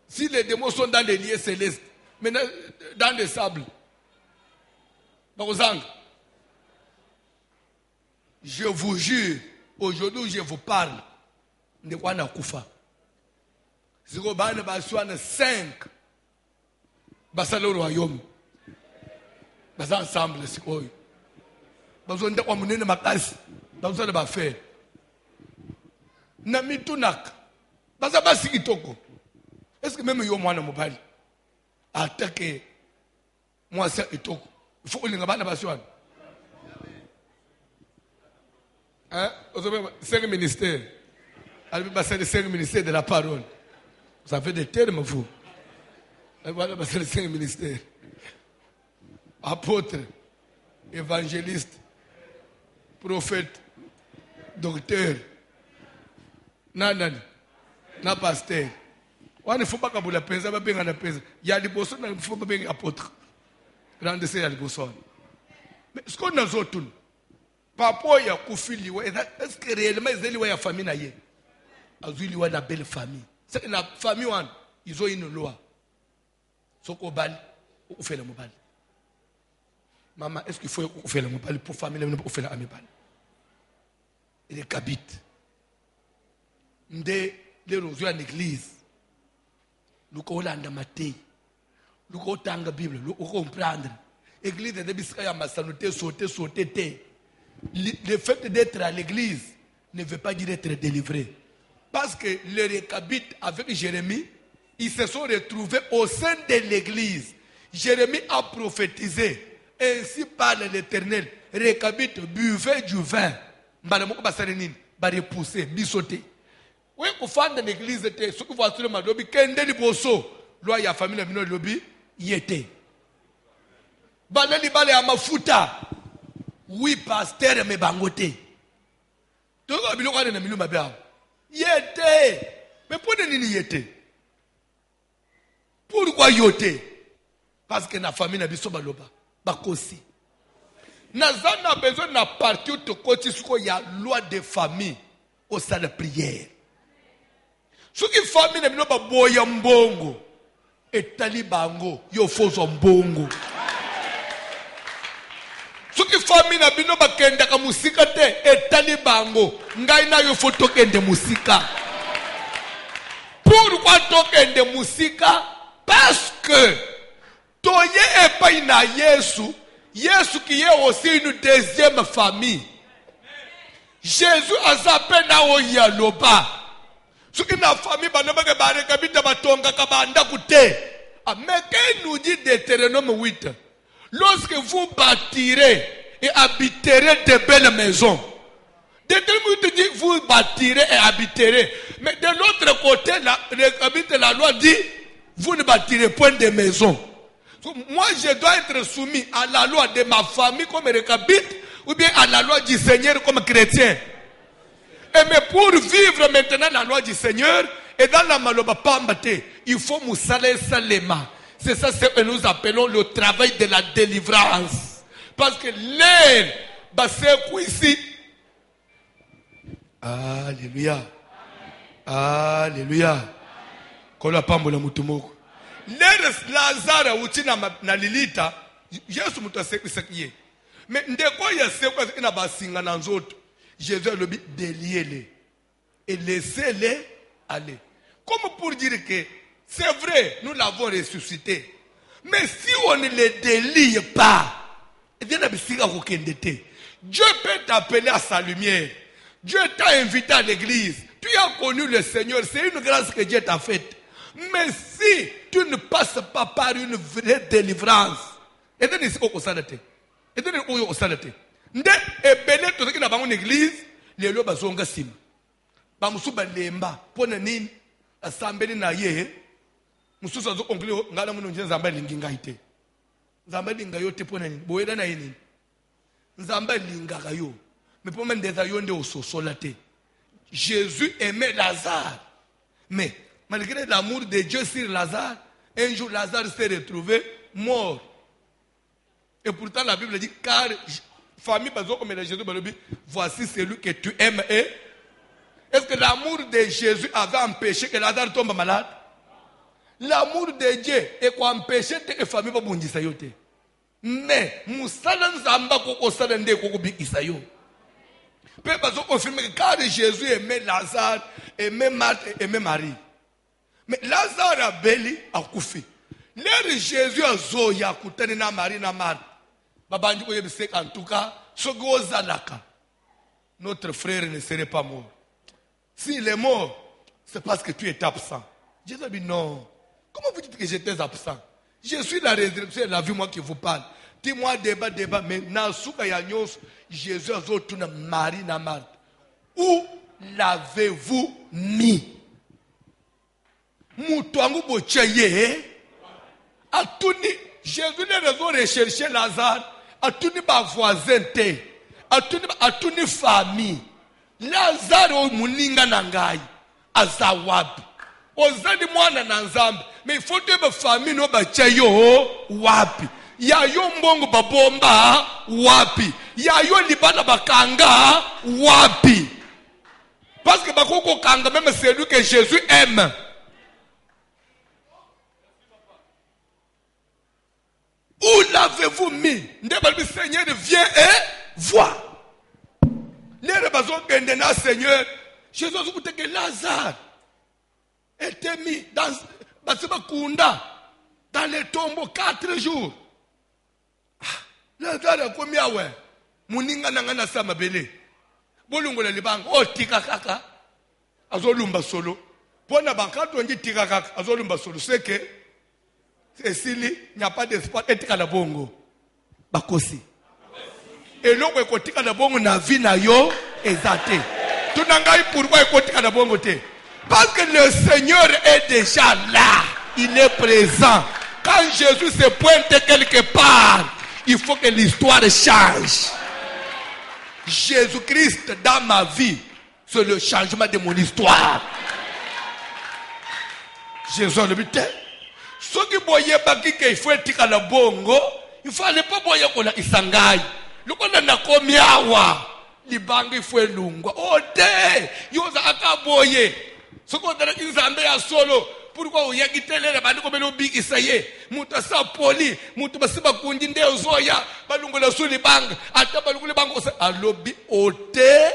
si les démons sont dans les lieux célestes, maintenant dans les sables, je vous jure, aujourd'hui où je vous parle, de quoi na kufa. Ziko bana baswana 5 basalo royaume. Basa ensemble sikoyo. Bazo nda kwa munene makasi. Bazo ba faire. Na mitunaka. Basa basi kitoko. Est-ce que même yo mwana mobali attaquer moi ça itoko. Il faut que bana baswana. Hein? Aux 5 ministères. C'est le 5 ministères de la parole. Vous avez des termes, vous. Voilà, c'est le 5 ministères. Apôtre, évangéliste, prophète, docteur, nanani, na pasteur. On ne faut pas que la pensa, il y a des personnes qui ne faut pas bien apôtre. Grande c'est les personnes. Mais ce qu'on a d'autres, papa ya kufili, est-ce que réellement ils ont une famille naïe? Azuli wa na belle famille. C'est la famille wan, ils ont une loi. Soko bali, ou fait le mobile. Maman, est-ce qu'il faut faire le mobile pour famille ou faire la mobile? Il est cabite. Nde les roseux en église. Nous collons dans maté. le otanga Bible, le comprendre. Église de Biscaya Massanoté, sauter. Le fait d'être à l'église ne veut pas dire être délivré. Parce que les Récabites avec Jérémie, ils se sont retrouvés au sein de l'église. Jérémie a prophétisé. Ainsi parle l'Éternel. Récabites buvaient du vin. Balamoko basarenine, barepousser, bisoter. Oui, qu'on fasse dans l'église, ce que vous voyez le lobby, kende liboso, loi ya famille la mino lobby, y était. Baleli bale amafuta. Oui, pasteur, mais bangote. Tout le monde a dit que yété. Mais pourquoi n'y yété? Pourquoi yété? Parce que la famille n'a pas de bakosi. N'a besoin de partir de côté il y a loi de famille au sein de prière. Ce qui famille n'a pas boya mbongo et talibango yo fozo mbongo. Ce qui famille n'a pas kenda ka musika te et talibango ngai na yo foto kende musika. Pourquoi tokende musika? Parce que toye et pas ina Yesu. Yesu qui est aussi une deuxième famille. Jésus a zappé na oyaloba. Ce qui n'a famille banaba ke bareka bita batonga kabanda kute. Mais qu'est nous dit Deutéronome 8? Lorsque vous bâtirez et habiterez de belles maisons. Deutéronome 8 dit vous bâtirez et habiterez. Mais de l'autre côté, la loi dit vous ne bâtirez point de maisons. Moi, je dois être soumis à la loi de ma famille comme récabite ou bien à la loi du Seigneur comme chrétien. Mais pour vivre maintenant la loi du Seigneur et dans la maloba pambate, il faut moussale salema. C'est ça ce que nous appelons le travail de la délivrance. Parce que l'air, c'est ici. Alléluia. Alléluia. Kola pambola mutumoko. Lazare utina na lilita Yesu mutu asekiye mais ndeko ya sekwa ina basinga na nzoto Jésus a dit déliez-les et laissez-les aller comme pour dire que c'est vrai nous l'avons ressuscité mais si on ne les délie pas Dieu peut t'appeler à sa lumière. Dieu t'a invité à l'église, tu as connu le Seigneur, c'est une grâce que Dieu t'a faite. Mais si tu ne passes pas par une vraie délivrance, et donc ici au salate, et donc au salate. Nde ebele to qui na bango église, les lois bazonga sim. Ba musuba lemba, pona nini asambeli na ye. Mususa zo onglio ngala muno nzamba linginga ite. Nzamba linga yote pona nini? Boyeda na yini? Nzamba linga kayo. Mais pour même des ayonde au sosolate. Jésus aimait Lazare. Mais malgré l'amour de Dieu sur Lazare, un jour Lazare s'est retrouvé mort. Et pourtant la Bible dit, car famille comme Jésus, voici celui que tu aimes. Est-ce que l'amour de Jésus avait empêché que Lazare tombe malade? L'amour de Dieu est quoi empêcher que famille pas bondi sayote. Mais musala nzamba koko sala nde koko bikisa yo. Peut pas confirmer que car Jésus aimait Lazare, aimait Marthe, aimait Marie. Mais Lazare a belli a koufi. L'air Jésus a zoya kutani na Marie na Marthe. Babanji ko yebise en tout cas, sogoza laka. Notre frère ne serait pas mort. S'il est mort, c'est parce que tu es absent. Jésus a dit non. Comment vous dites que j'étais absent? Je suis la résurrection et la vie, moi qui vous parle. Dis-moi débat, mais Nasuka Yanyos, Jésus a zotu na Marie na Marthe. Où l'avez-vous mis? Moutouangou bocheye. Atouni, Jésus n'a raison de rechercher Lazare. Atouni ba voisin te. Atouni famille. Lazare o muninga nangai. Azawabi. Ozadi mwana na nzambe. Mais il faut que ma famille no bachayo wapi. Ya yo mbongo babomba wapi. Ya yo libana bakanga wapi. Parce que bakoko kanga même celui que Jésus aime. Où l'avez-vous mis? Le Seigneur vient et voit. Les raisons que Seigneur, Jésus a dit que Lazare était mis dans dans le tombeau 4 jours. Lazare akomi awe. Muninga nangana sa mabele. Bolungola libanga. Oh tika kaka. Azolumba solo. Pona bankato nji tika kaka. Azolumba solo. C'est que Cécilie, il n'y a pas d'espoir. Et tika na bongo. Bakosi. Et l'on est tika na bongo na vie na yo. Ezate. Tunangai pourquoi est tika na bongo te? Parce que le Seigneur est déjà là. Il est présent. Quand Jésus se pointe quelque part, il faut que l'histoire change. Jésus-Christ dans ma vie, c'est le changement de mon histoire. Jésus le but. Ce qui voyait pas qu'il faut être à la bongo, il fallait pas voir qu'on a isangai. Le qu'on a commis awa, libanga il faut lunga. Oh de, yoza akaboye. Ce qu'on a dit Zambé à solo. Pourquoi il y a qui télé là, bani comme le big isaye, muta sa poli, muta basiba kunjinde ozoya, balungu la suli bang, ata balungu le bang osa, alobi ote.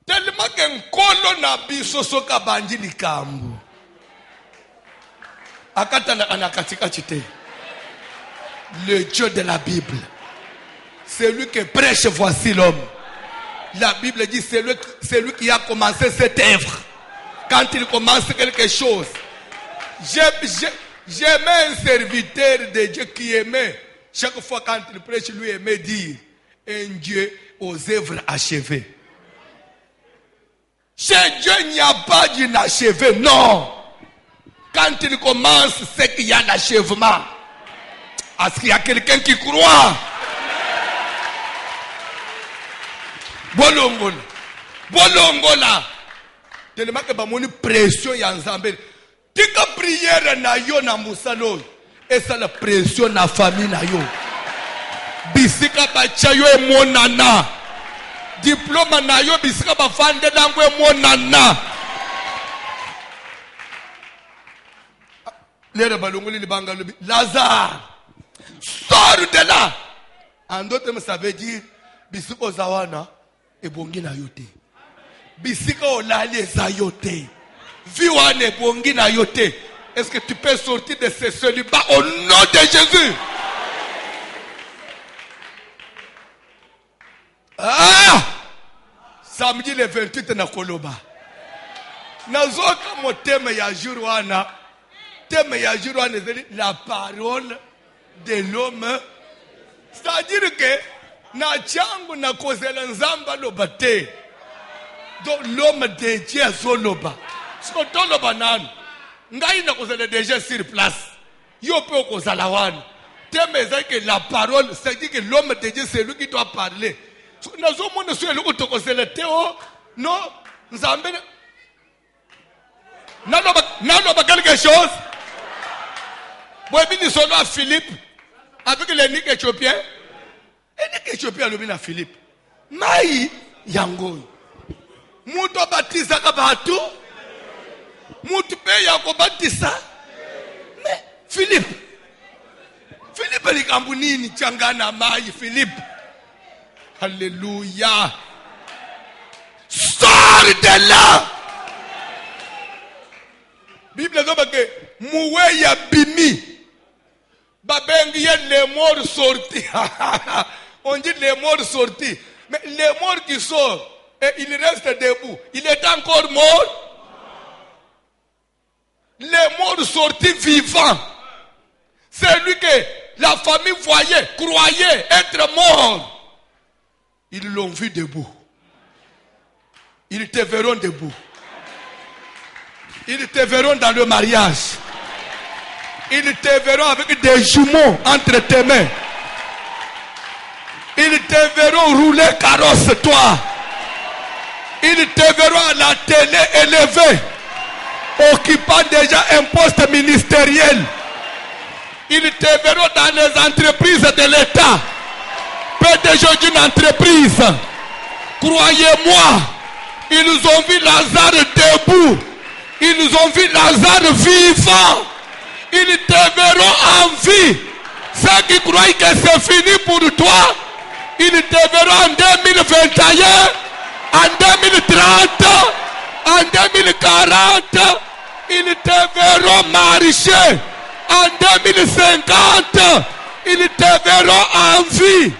Tellement qu'un kolo na biso soka banji likambu. Akata na anakatika chite. Le Dieu de la Bible, c'est lui qui prêche, voici l'homme. La Bible dit c'est lui qui a commencé cette œuvre. Quand il commence quelque chose, j'aimais un serviteur de Dieu qui aimait, chaque fois quand il prêche, lui aimait dire un Dieu aux œuvres achevées. Chez Dieu, il n'y a pas d'inachevé, non. Quand il commence, c'est qu'il y a l'achèvement. Est-ce qu'il y a quelqu'un qui croit? Bolongola. Tellement que bamoni pression ya nzambe. Tika prière na yo na musalo. Et ça la pression na famille na yo. Bisika bacha yo emonana. Diplôme na yo bisika bafande nango emonana. Lere balongoli libanga lobi. Lazare, sors de là. En d'autres termes, ça veut dire bisiko zawana. Et bongi na yote. Bisika olali eza yote. Viwane bongi na yote. Est-ce que tu peux sortir de ce célibat au nom de Jésus? Ah! Samedi le 28 na Koloba. Nazoka mo thème ya jour wana. Thème ya jour wana la parole de l'homme. C'est-à-dire que na changu na kozela nzamba loba te. Donc l'homme de Dieu zoloba. Siko toloba nani. Ngai na kozela déjà sur place. Yo pe kozala wana. Thème c'est que la parole, c'est-à-dire que l'homme de Dieu c'est lui qui doit parler. Nazo mona so eloko tokozela te o non nzambe naloba quelque chose. Boyebini solo à Philippe avec l'énigme éthiopien. Et Éthiopien lobina Philippe. Mai yango. Muto batisa kabatu. Muto pe yako batisa. Mais Philippe likambu nini changana mai Philippe. Alléluia. Sors de là. Bible dit que moué ya bimi. Babengi les morts sortis. On dit les morts sortis. Mais les morts qui sortent, et il reste debout. Il est encore mort. Les morts sortis vivants. C'est lui que la famille voyait, croyait être mort. Ils l'ont vu debout. Ils te verront debout. Ils te verront dans le mariage. Ils te verront avec des jumeaux entre tes mains. Ils te verront rouler carrosse, toi. Ils te verront à la télé élevée, occupant déjà un poste ministériel. Ils te verront dans les entreprises de l'État. PDG d'une entreprise. Croyez-moi, ils ont vu Lazare debout. Ils ont vu Lazare vivant. Ils te verront en vie. Ceux qui croient que c'est fini pour toi, ils te verront en 2021, en 2030, en 2040, Ils te verront marcher en 2050. Ils te verront en vie.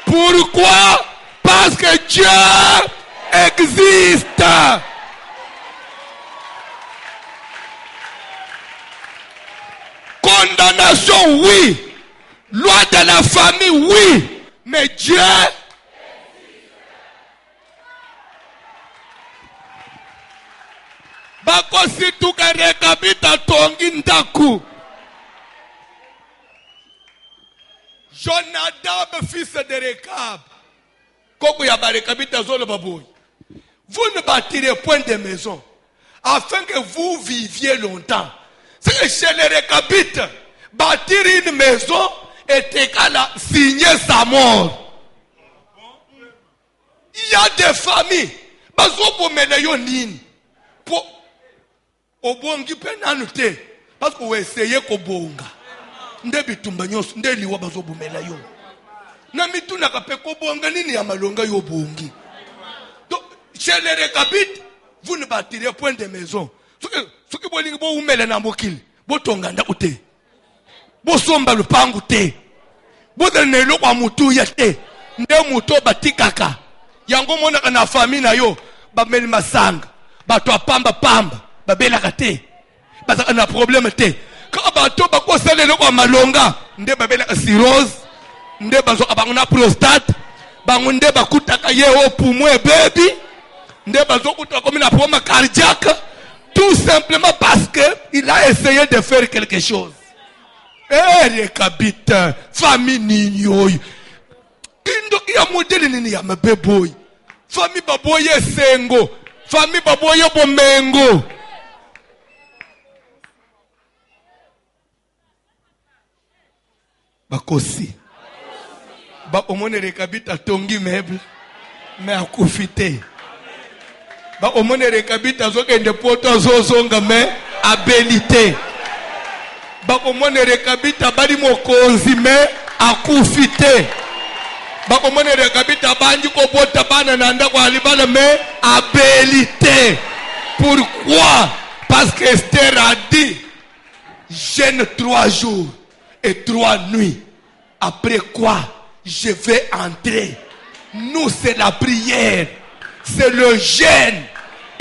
Pourquoi? Parce que Dieu existe. Condamnation, oui. Loi de la famille, oui. Mais Dieu bakosi tukarekabita tongi ndaku. Jonadab, fils de Rekab. Koko ya barekabita zolo baboy. Vous ne bâtirez point de maison afin que vous viviez longtemps. C'est que chez les Rekabites, bâtir une maison est égal à signer sa mort. Il y a des familles. Bazo bomele yo nini. Po obongi penanu te. Parce que vous essayez ko bonga. Nde bitumba nyonso nde liwa bazo bomela yo. Na mituna kape ko bonga nini ya malonga yo bongi. Donc chez les Rekabites, vous ne bâtirez point de maison. Ce que vous bo umele na mokili. Bo tonganda ute. Bo somba lupangu te. Bo denelo kwa mutu ya te. Nde muto batikaka. Yango mona na famille na yo ba meli masanga bato apamba pamba babela kate baza na problème te ka bato bakosalelo kwa malonga nde babela cirrhose nde bazo abanguna prostate bangu nde bakutaka ye o poumon baby nde bazo kutaka comme na problème cardiaque tout simplement parce que il a essayé de faire quelque chose. Rekabite famille ninyoy indo ya modeli nini ya mabeboy. Famille baboye sengo. Famille baboye bomengo. Bakosi. Ba omone Rekabita tongi meuble. Mais akufite. Ba omone Rekabita zokende poto zozonga mais abilité. Ba omone Rekabita bali mokonzi mais akufite. Bakomone Rekabita banji ko bota bana nanda kwa alibana mais abilité. Pourquoi? Parce que Esther a dit jeûne 3 jours et 3 nuits. Après quoi je vais entrer. Nous c'est la prière, c'est le jeûne.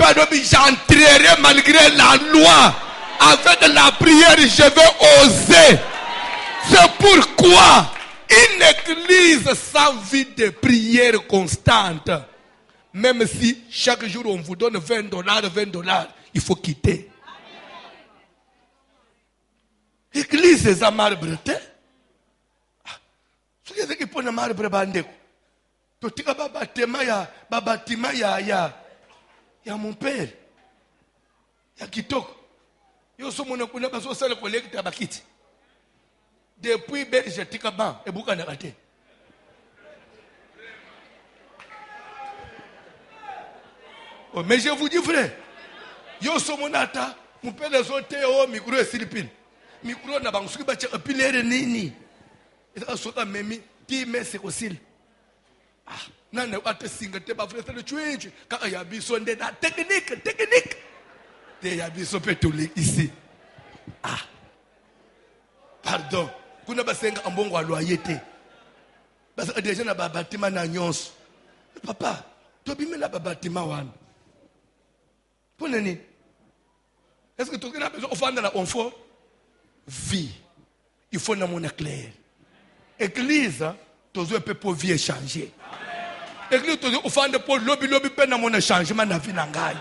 J'entrerai malgré la loi. Avec la prière je vais oser. C'est pourquoi une église sans vie de prière constante, même si chaque jour on vous donne $20, il faut quitter. Église est à marbre. Ce qui est que pour le marbre bandeko. Totika babatima ya mon père. Ya kitoko. Yo so mona kuna baso sala collecte bakiti. Depuis Belge Tikaban et Boukanagate. Oh, mais je vous dis frère, yo somonata, mon père les autres au micro et Philippines. Micro na bansuki ba tchaka pilere nini. Et ça sota memi, ti me c'est aussi. Ah, nana ate singa te ba frère le tuinchi, ka ya biso nde na technique. Te ya biso petuli ici. Ah. Pardon. Kuna basenga ambongo a loyauté. Parce que déjà na babatima na nyonso. Papa, to bimela babatima wana. Poneni. Est-ce que tu as besoin d'offrir la confort? Vie. Il faut na mona clair. Église, tu dois pour vie changer. Église, tu dois offrir pour lobby pe na mona changement na vie na ngai.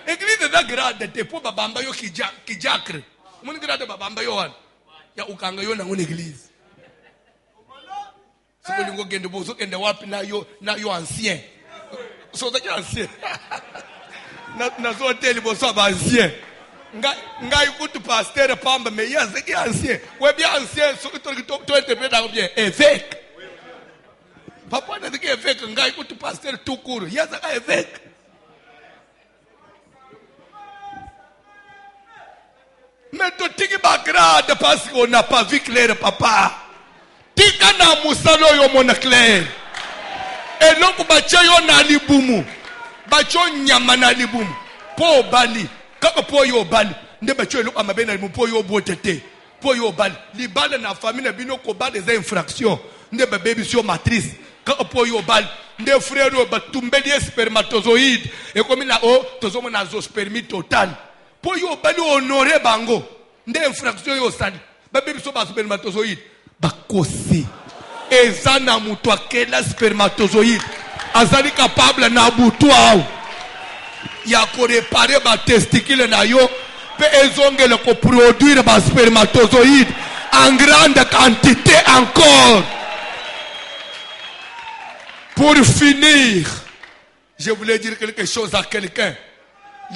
Église da grade te pour babamba yo ki jakre. Mon grade babamba yo wana. Ya ukanga yo na ngone église. Siko lingo gende bozo kende wapi na yo ancien. So that ancien. Na zo hotel bozo ba ancien. Nga ikutu pasteur pamba mais ya zeki ancien. We bien ancien so to interpréter bien évêque. Papa na zeki évêque nga ikutu pasteur tout court. Ya zaka évêque. Mais tu tiki bagrade parce qu'on n'a pas vu clair, papa. Tika na musalo yo mona clair. Et donc bacha yo na libumu. Bacho nyama na libumu. Po bali. Kako po yo bali. nde bacho eloko amabe na mpo yo botete po yo bal libala na famille na bino ko bal des infractions nde babebi sur matrice ka po yo bal nde frère yo batumbeli spermatozoïde et comme na o tozomo na zoospermie total po yo bal honorer bango nde infraction yo sali babebi so ba spermatozoïde bakosi ezana mutu akela spermatozoïde azali capable na butu au ya ko réparer ba testicule na yo pe ezongela ko produire ba spermatozoïde en grande quantité encore. Pour finir, je voulais dire quelque chose à quelqu'un.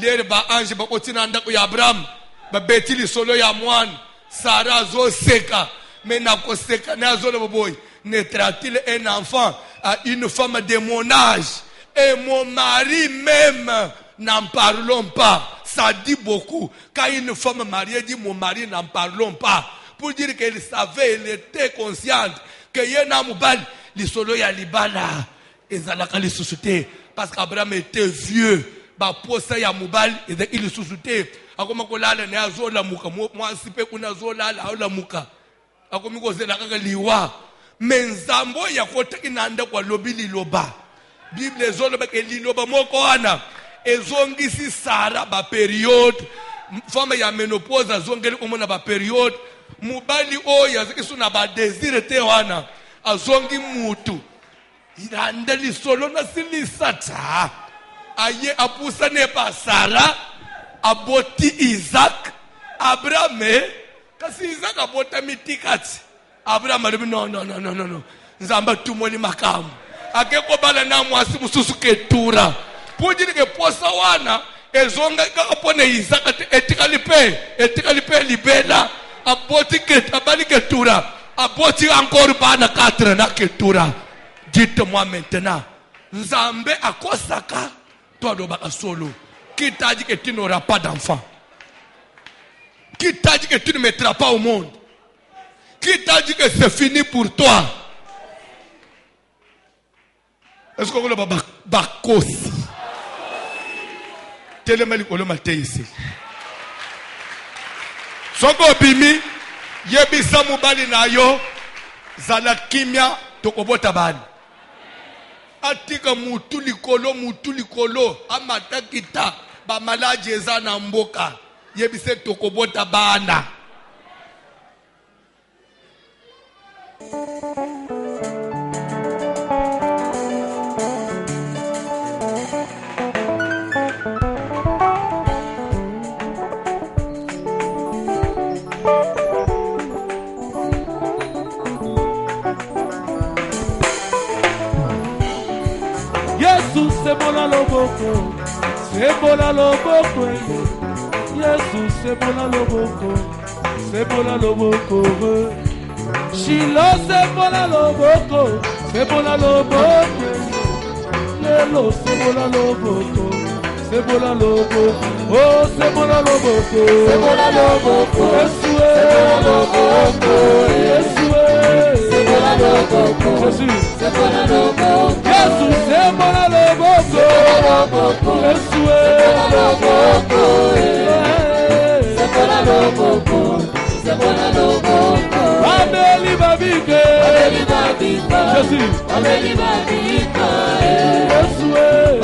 L'ère ba ange ba kotina ndako ya Abraham ba betili solo ya mwan Sarah zo seka mais na ko seka na zo le boy naîtra-t-il un enfant à une femme de mon âge et mon mari même n'en parlons pas. Ça dit beaucoup. Quand une femme mariée dit mon mari n'en parlons pas. Pour dire qu'elle savait, elle était consciente que Yena Moubal, les solos ya libala, et Zalaka les sociétés. Parce qu'Abraham était vieux. Bah, pour ça, ya Moubal, il les sociétés. Akoma kolala ne azola muka. Moi, si pe kuna zola la muka. Akomi ko zela kaka liwa. Menzambo ya kota inanda kwa lobi liloba. Bible zolo ba ke liloba moko ana. Ezongisi Sara ba période femme ya ménopause azongeli komona ba période mubali oyo azikisu na ba désir te wana azongi mutu iranda lisolo na silisata aye apusa ne pa Sara aboti Isaac Abraham kasi Isaac abota mitikati Abraham ali no nzamba tumoli makamu akeko bala na mwasi mususu ketura pour dire que pour ça wana ezonga kapone Isaac etikali pe libela aboti ke abali ketura aboti encore bana 4 na ketura. Dites-moi maintenant nzambe akosaka toi do baka solo qui t'a dit que tu n'auras pas d'enfant, qui t'a dit que tu ne mettras pas au monde, qui t'a dit que c'est fini pour toi. Est-ce qu'on va bakosi telemali koloma teisi soko bimi yebisa mubali na yo zala kimia tokobota bani atika mutu likolo amatakita ba malaje eza na mboka yebise tokobota bana. Sebola loboko, Yesu sebola loboko, sebola loboko, Shilo sebola loboko, sebola loboko, Lelo sebola loboko, sebola loboko, oh sebola loboko, sebola loboko, Yesu sebola loboko, Yesu sebola loboko, Yesu sebola loboko, Yesu sebola loboko, Yesu sebola loboko, sebola loboko, Abeli babike, Yesu Abeli babika, Yesu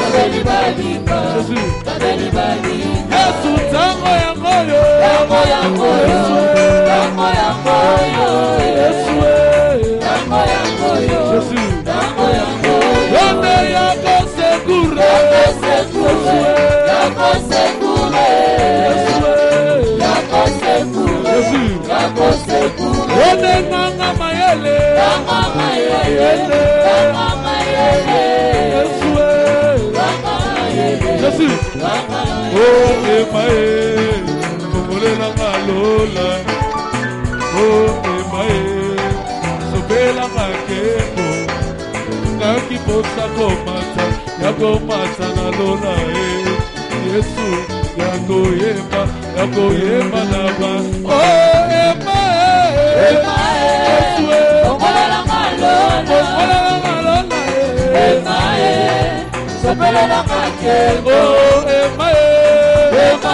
Abeli babika, Yesu Abeli babika, Yesu tango yangoyo, tango yangoyo, tango yangoyo, Yesu tango yangoyo, Yesu tango yangoyo, donde yako segure, yako segure, yako segure, Yesu yako segure, donde manga mayele, manga mayele, manga mayele, Yesu manga mayele, Yesu manga mayele, oh emae, komole na ngalola, oh emae, sobela makeko, kaki bosa komata, yako mata na lona Yesu yako yema naba, oh emae, Yesu komole na ngalola, emae, sobela makeko, oh emae, Yesu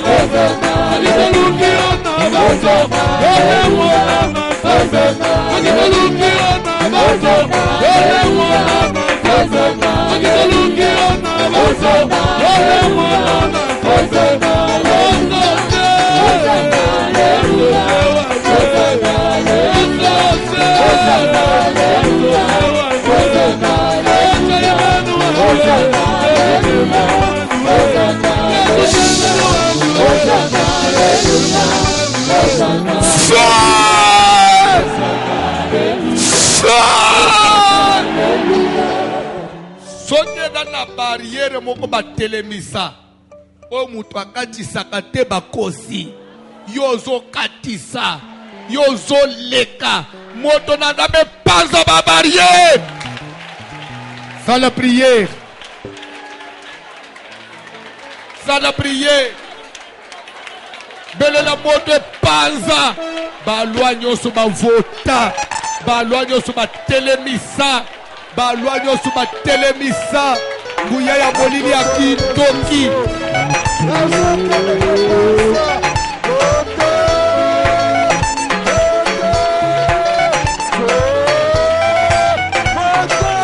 Hey, Songeda na barrière moko batelemisa o mutu akatisaka te bakosi yozo katisa yozo leka moto na nzambe panza ba barrière. Ça la prière. Ça la prière. Belela moto panza balwa nyonso bavota balwa nyonso batelemisa balwa nyonso batelemisa nguya ya molili ya kindoki.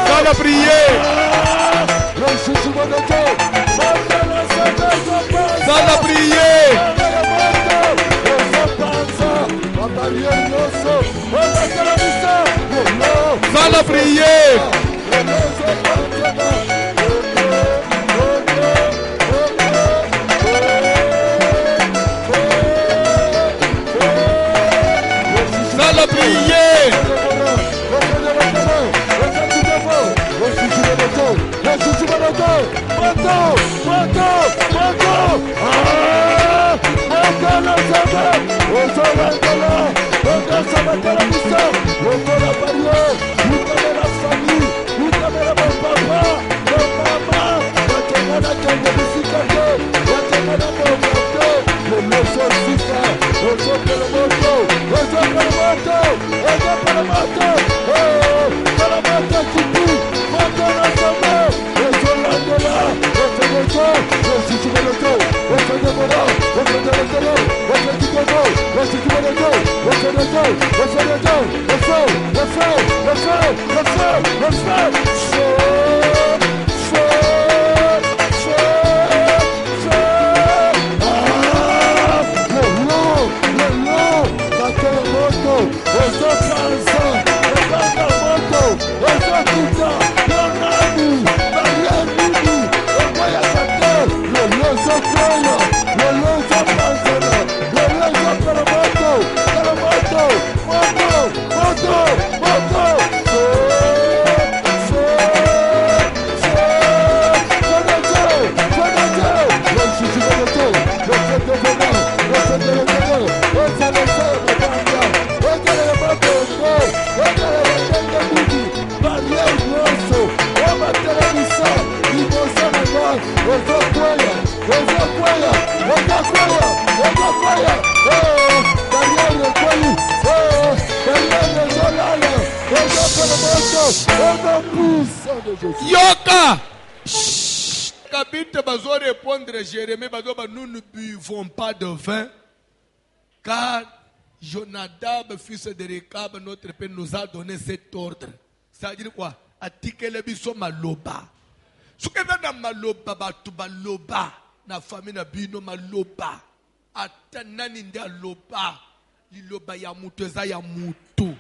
Ça la prière. Ça la prière. Ça la prière. Ça la prière. Yoka. Kabite bazo répondre Jérémie bazo ba nous ne buvons pas de vin car Jonadab fils de Rekab notre père nous a donné cet ordre. Ça veut dire quoi? Atikele biso maloba. Sukeza na maloba batu baloba na famille na bino maloba. Ata nani ndi aloba liloba ya mutu eza ya mutu.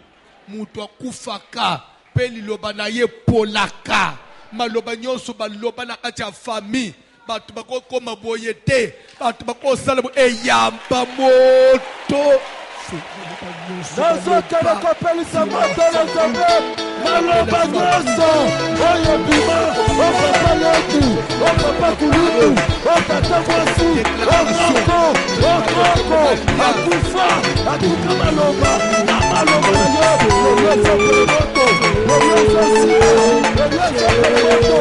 Mutu akufaka pe liloba na ye polaka. Maloba nyonso baloba na kati ya famille batu bakokoma boye te batu bakosala eyamba moto. Nazoka nakopelisa moto na Nzambe maloba nyonso oyo bima opapa yetu opapa kulutu otata mwasi okoko akufa atuka maloba na maloba na yo olioza pele moto olioza sima olioza pele moto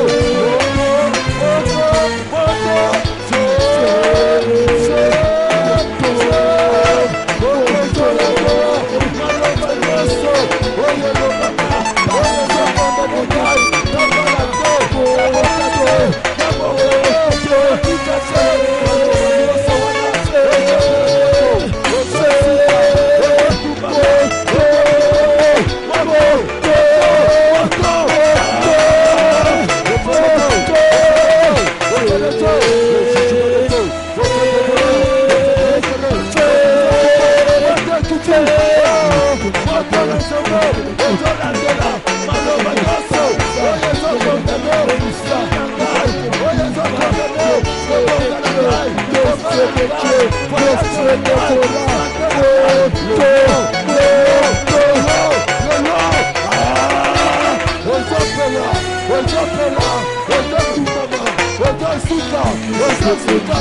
Suka,